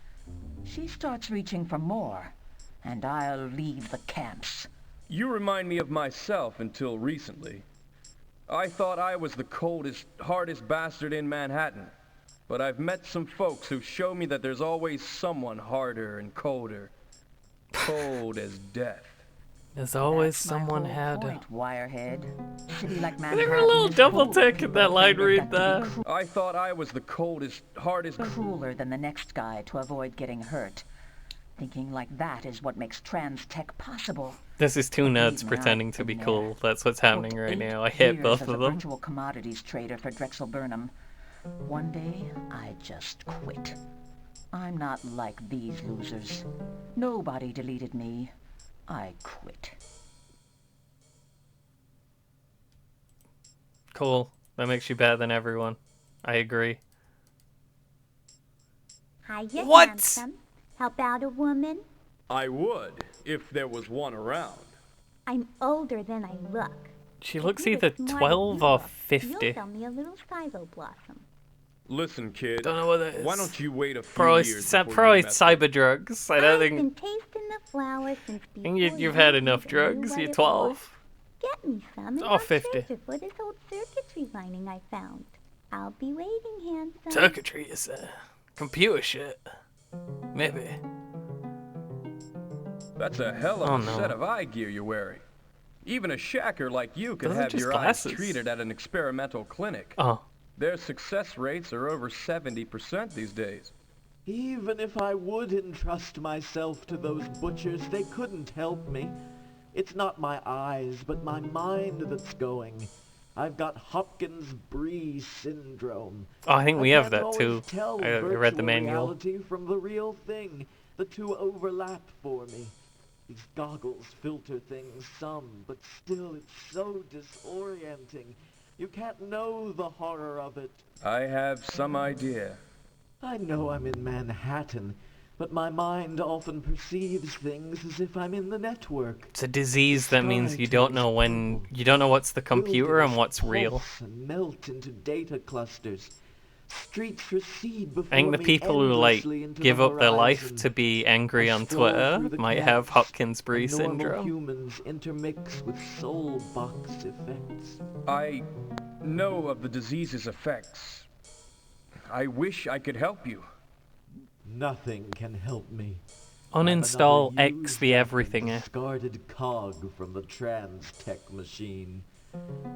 She starts reaching for more, and I'll leave the camps. You remind me of myself until recently. I thought I was the coldest, hardest bastard in Manhattan. But I've met some folks who show me that there's always someone harder and colder. Cold as death. There's always That's my someone whole had. point, Wirehead. City like They were a Manhattan little is double full of taking that people line who've read got to there. be I thought I was the coldest, hardest... crueler than the next guy to avoid getting hurt. Thinking like that is what makes Transtech possible. This is two Believe nerds me, pretending I've to be been cool. there. That's what's happening Worked right 8 now. I hate years both as of a them. virtual commodities trader for Drexel Burnham. One day, I just quit. I'm not like these losers. Nobody deleted me. I quit. Cool. That makes you better than everyone. I agree. Hiya, What? handsome. How about a woman? I would, if there was one around. I'm older than I look. She If looks you're either as smart as 12 you or look, 50. You'll sell me a little silo blossom. Listen, kid. Don't know what that is. Why don't you wait a few Probably, years before probably you mess cyber drugs. I don't I've been think. tasting the flowers since I think before you've had you enough even drugs. knew what You're it 12. was. Get me some and Oh, I'll 50. trade you for this old circuitry lining I found. I'll be waiting, handsome. Circuitry is computer shit. Maybe. That's a hell of Oh, a no. set of eye gear you're wearing. Even a shacker like you could Those are have just your glasses. eyes treated at an experimental clinic. Oh. Their success rates are over 70% these days. Even if I would entrust myself to those butchers, they couldn't help me. It's not my eyes, but my mind that's going. I've got Hopkins-Bree syndrome. Oh, I think we have can't that always too. tell I read the virtual manual. reality from the real thing. The two overlap for me. These goggles filter things some, but still it's so disorienting. You can't know the horror of it. I have some idea. I know I'm in Manhattan, but my mind often perceives things as if I'm in the network. It's a disease that means you don't know when. You don't know what's the computer and what's real. Pulse and melt into data clusters. Streets recede before I think the me people who like endlessly into give the up their life horizon. to be angry I on stroll Twitter through the might have camps, Hopkins-Bree and normal syndrome. humans intermix with soul box effects. I know of the disease's effects. I wish I could help you. Nothing can help me. Uninstall I'm another X the everything. discarded cog from the Transtech machine.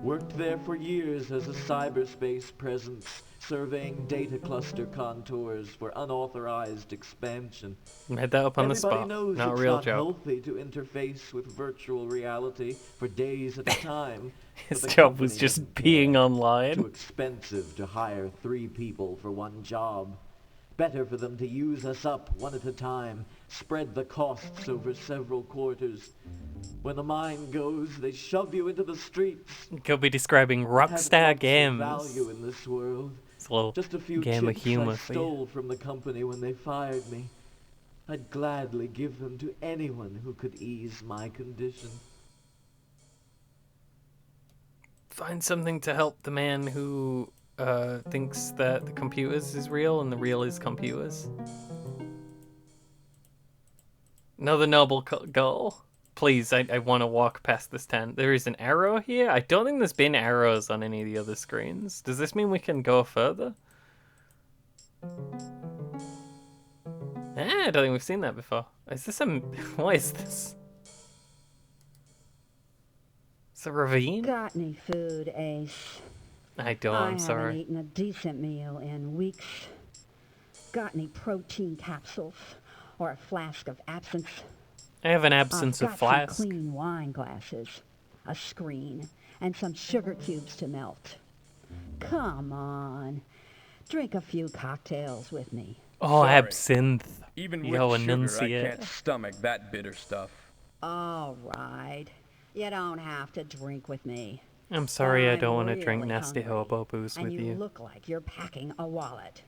Worked there for years as a cyberspace presence, surveying data cluster contours for unauthorized expansion. Made that up on the Everybody spot. knows Not a it's real not joke. healthy to interface with virtual reality for days at a time. His but the job was company just doesn't being care. online. Too expensive to hire 3 people for one job. Better for them to use us up one at a time, spread the costs over several quarters. When the mine goes, they shove you into the streets. Could be describing Rockstar Games. Value in this world. It's a little Just a few game of chips humor I for you. stole from the company when they fired me. I'd gladly give them to anyone who could ease my condition. Find something to help the man who thinks that the computers is real and the real is computers. Another noble goal. Please, I want to walk past this tent. There is an arrow here. I don't think there's been arrows on any of the other screens. Does this mean we can go further? I don't think we've seen that before. Is this a... What is this? It's a ravine? Got any food, Ace? I don't, I'm sorry. I haven't eaten a decent meal in weeks. Got any protein capsules? Or a flask of absinthe? I have an absence of flask. Some clean wine glasses, a screen, and some sugar cubes to melt. Come on. Drink a few cocktails with me. Oh, Sorry. absinthe. Even Yo, with sugar, I enunciate. can't stomach that bitter stuff. All right. You don't have to drink with me. I'm sorry, I don't want to really drink nasty hungry, hobo booze with and you you. look like you're packing a wallet.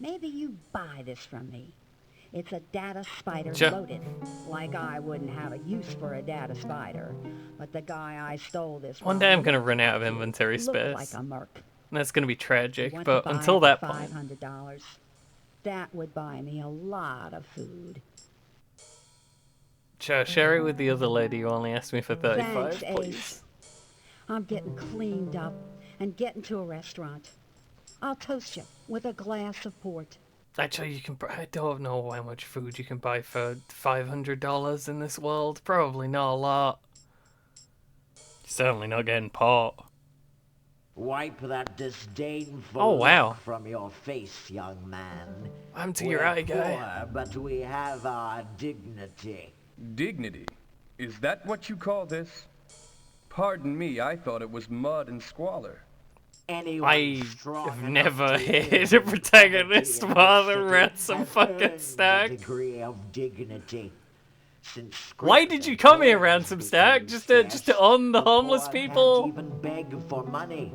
Maybe you buy this from me. It's a data spider loaded. Like I wouldn't have a use for a data spider. But the guy I stole this from One day I'm going to run out of inventory looked space. like a merc. And that's going to be tragic, Want but to buy until it that for point... $500. That would buy me a lot of food. Sure, share it with the other lady who only asked me for 35, Thanks, please. Ace. I'm getting cleaned up and getting to a restaurant. I'll toast you with a glass of port. Actually, you can. I don't know how much food you can buy for $500 in this world. Probably not a lot. Certainly not getting pot. Wipe that disdainful Oh, wow. look from your face, young man. I'm to your We're eye, guy. poor, but we have our dignity. Dignity? Is that what you call this? Pardon me, I thought it was mud and squalor. I have never hit a protagonist more than Ransom fucking Stack. Degree of dignity. Since Why did you come here, Ransom Stack? Just to own the homeless people? Can't even beg for money.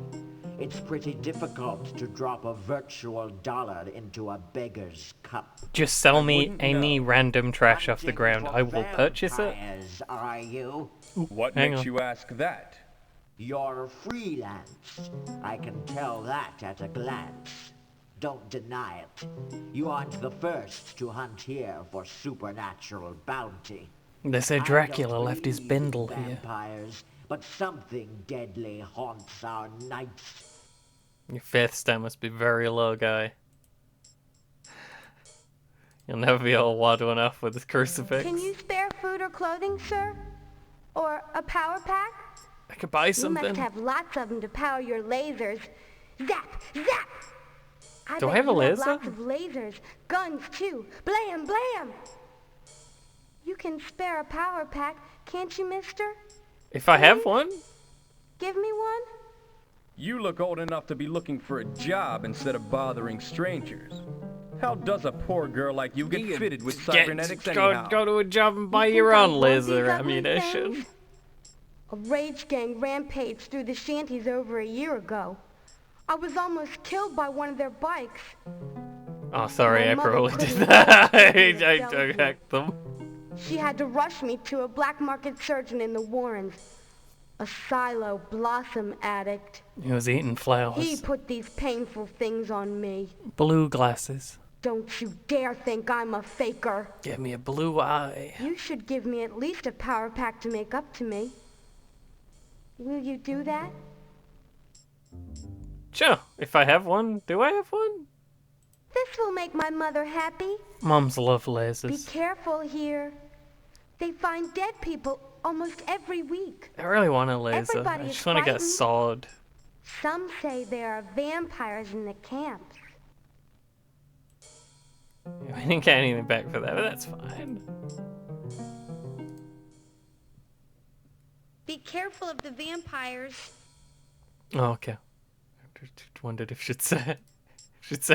It's pretty difficult to drop a virtual dollar into a beggar's cup. Just sell me any random trash off the ground. I will purchase it. Vampires, are you? What hang makes on. you ask that? You're freelance. I can tell that at a glance. Don't deny it. You aren't the first to hunt here for supernatural bounty. They say Dracula left his bindle here. Vampires, but something deadly haunts our nights. Your faith stat must be very low, guy. You'll never be able to wad one off with this crucifix. Can you spare food or clothing, sir? Or a power pack? I could buy You something. must have lots of them to power your lasers. Zap! Zap! Do I bet have a you laser? Lots of lasers. Guns, too. Blam! Blam! You can spare a power pack, can't you, mister? If I have one? Give me one? You look old enough to be looking for a job instead of bothering strangers. How does a poor girl like you get fitted with cybernetics anyhow? Go to a job and buy your think I own want laser these ugly ammunition. things? A rage gang rampaged through the shanties over a year ago. I was almost killed by one of their bikes. Oh, sorry, My I mother probably couldn't did that. even I tell me. hacked them. She had to rush me to a black market surgeon in the Warrens. A silo blossom addict. He was eating flowers. He put these painful things on me. Blue glasses. Don't you dare think I'm a faker. Give me a blue eye. You should give me at least a power pack to make up to me. Will you do that? Sure, if I have one. Do I have one? This will make my mother happy. Moms love Be lasers. careful here. They find dead people almost every week. I really want a laser. Everybody I is just want to get a frightened. sword. Some say there are vampires in the camps. We didn't get anything back for that, but that's fine. Be careful of the vampires. Oh, okay. I just wondered if she'd say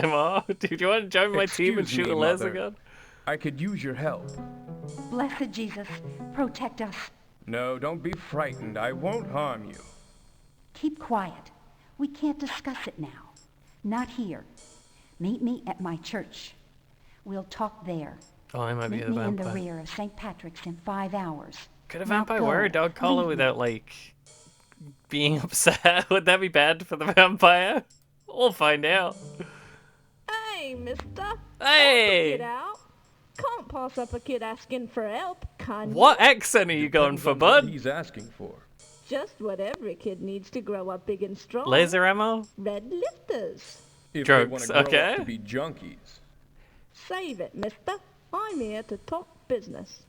more. Do you want to join my team and shoot a laser gun? I could use your help. Blessed Jesus, protect us. No, don't be frightened. I won't harm you. Keep quiet. We can't discuss it now. Not here. Meet me at my church. We'll talk there. Oh, I might be Meet the me in the vampire. rear of St. Patrick's in 5 hours. Could a Now vampire go. wear a dog collar Leave me. without, like, being upset? Would that be bad for the vampire? We'll find out. Hey, mister. Hey! Get out. Can't pass up a kid asking for help, can you? What accent are you going for, bud? He's asking for. Just what every kid needs to grow up big and strong. Laser ammo? Red lifters. If Drugs, they want to grow okay. up to be junkies. Save it, mister. I'm here to talk business.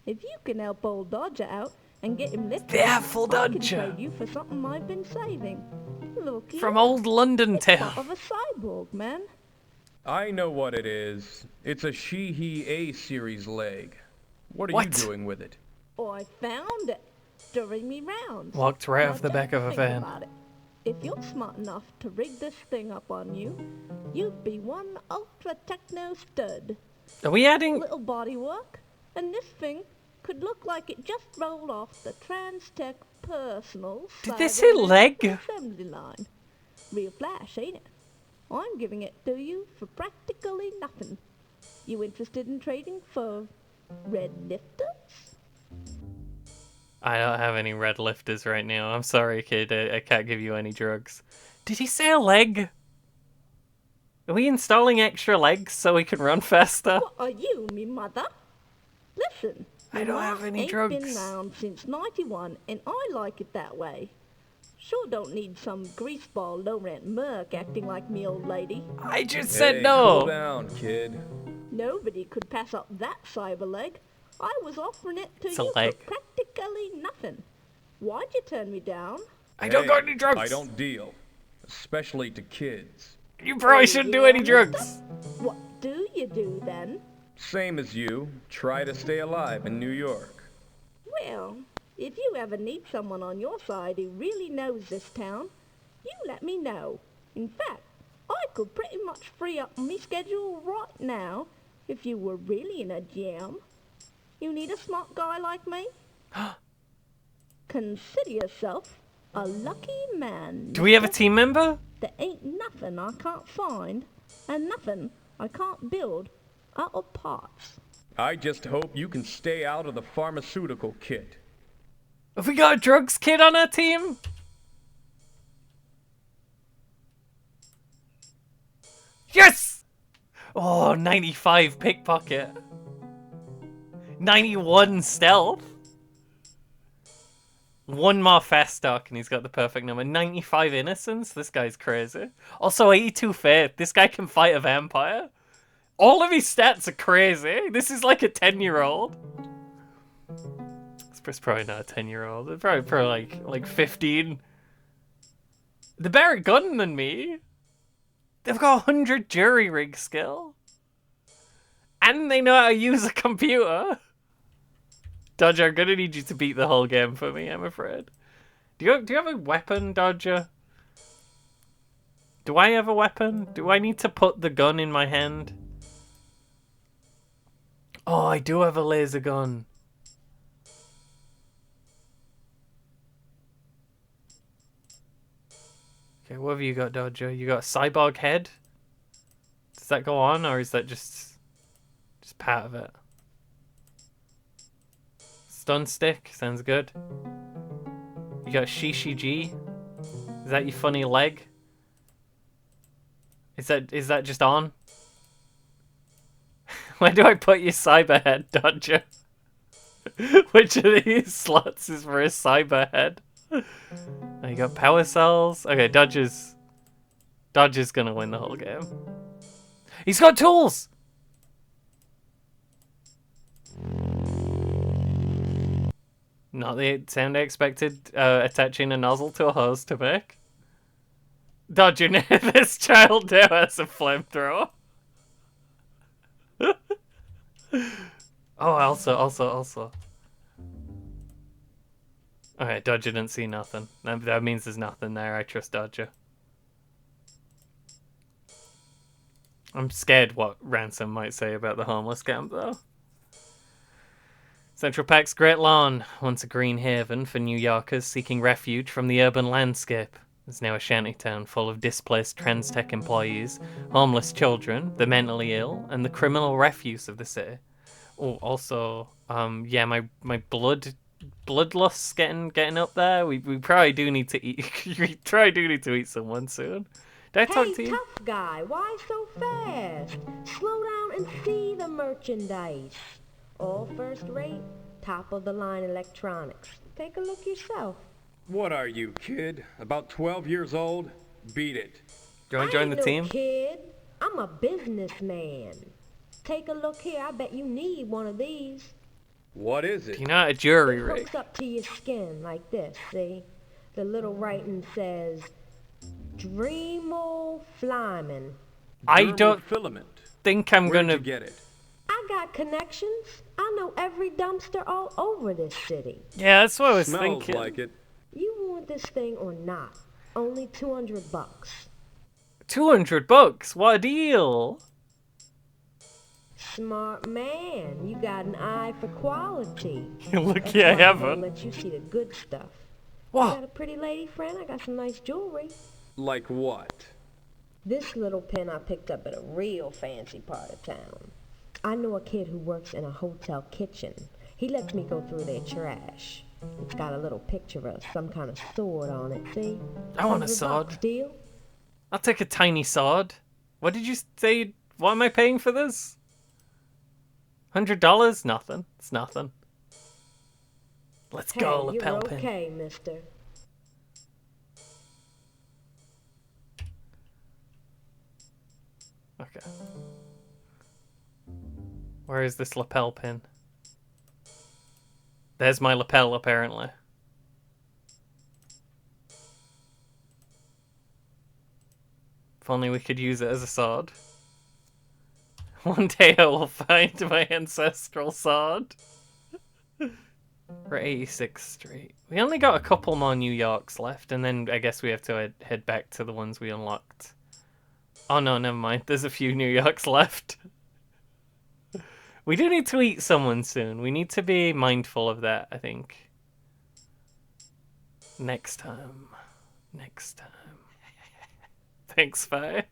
If you can help old Dodger out and get him lifted, The Apple I can Dodger. trade you for something I've been saving. Look here. From old London It's town. part of a cyborg, man. I know what it is. It's a She-He A-series leg. What are you What? doing with it? Oh, I found it during me rounds. Walked right Now off the don't back of a think van. about it. If you're smart enough to rig this thing up on you, you'd be one ultra techno stud. Are we adding... Little body work, and this thing could look like it just rolled off the Trans-Tech personal Did they say leg? assembly line. Real flash, ain't it? I'm giving it to you for practically nothing. You interested in trading for red lifters? I don't have any red lifters right now. I'm sorry, kid. I can't give you any drugs. Did he say a leg? Are we installing extra legs so we can run faster? What are you, me mother? Listen, I don't have any ain't drugs. been round since '91, and I like it that way. Sure don't need some greaseball low-rent merc acting like me old lady. I just Hey, said no. Cool down, kid. Nobody could pass up that cyber leg. I was offering it to It's a you leg. for practically nothing. Why'd you turn me down? I don't got any drugs. I don't deal. Especially to kids. You probably shouldn't do any drugs. What do you do then? Same as you. Try to stay alive in New York. Well, if you ever need someone on your side who really knows this town, you let me know. In fact, I could pretty much free up my schedule right now if you were really in a jam. You need a smart guy like me? Consider yourself a lucky man. Do we have a team member? There ain't nothing I can't find, and nothing I can't build out of parts. I just hope you can stay out of the pharmaceutical kit. Have we got a drugs kid on our team? Yes! Oh, 95 pickpocket. 91 stealth. One more fast talk and he's got the perfect number. 95 innocence? This guy's crazy. Also 82 faith. This guy can fight a vampire. All of his stats are crazy. This is like a 10-year-old. It's probably not a 10-year-old. It's probably like 15. They're better at gun than me. They've got 100 jury rig skill. And they know how to use a computer. Dodger, I'm gonna need you to beat the whole game for me, I'm afraid. Do you have a weapon, Dodger? Do I have a weapon? Do I need to put the gun in my hand? Oh, I do have a laser gun. Okay, what have you got, Dodger? You got a cyborg head? Does that go on, or is that just part of it? Stun stick, sounds good. You got Shishi G? Is that your funny leg? Is that just on? Where do I put your cyber head, Dodger? Which of these slots is for a cyber head? Oh, you got power cells. Okay, Dodger's gonna win the whole game. He's got tools! Not the sound I expected attaching a nozzle to a hose to make. dodging this child now has a flamethrower. Oh, also. Alright, Dodger didn't see nothing. That means there's nothing there. I trust Dodger. I'm scared what Ransom might say about the homeless camp, though. Central Park's Great Lawn, once a green haven for New Yorkers seeking refuge from the urban landscape, is now a shantytown full of displaced Transtech employees, homeless children, the mentally ill, and the criminal refuse of the city. Oh, also, yeah, my bloodlust's getting up there. We probably do need to eat. We probably do need to eat someone soon. Did I talk to you? Hey, tough guy, why so fast? Slow down and see the merchandise. All first rate, top of the line electronics. Take a look yourself. What are you, kid? About 12 years old? Beat it. Do you want to join the team? No kid, I'm a businessman. Take a look here. I bet you need one of these. What is it? You're not a jury It rig. hooks up to your skin like this, see? The little writing says, Dreamo Flyman. I don't filament. think I'm Where'd gonna you get it? I got connections. I know every dumpster all over this city. Yeah, that's what I was Smells thinking. like it. You want this thing or not? Only $200. $200? What a deal! Smart man. You got an eye for quality. Lucky That's I why I'm gonna haven't. let you see the good stuff. What? You got a pretty lady friend? I got some nice jewelry. Like what? This little pin I picked up at a real fancy part of town. I know a kid who works in a hotel kitchen. He lets me go through their trash. It's got a little picture of some kind of sword on it, see? I want a $100 sword. Deal? I'll take a tiny sword. What did you say? What am I paying for this? $100? Nothing. It's nothing. Let's go, Hey, lapel you're pin. okay, mister. Okay. Where is this lapel pin? There's my lapel, apparently. If only we could use it as a sword. One day I will find my ancestral sword. We're at 86th Street. We only got a couple more New Yorks left, and then I guess we have to head back to the ones we unlocked. Oh no, never mind. There's a few New Yorks left. We do need to eat someone soon. We need to be mindful of that, I think. Next time. Next time. Thanks, bye.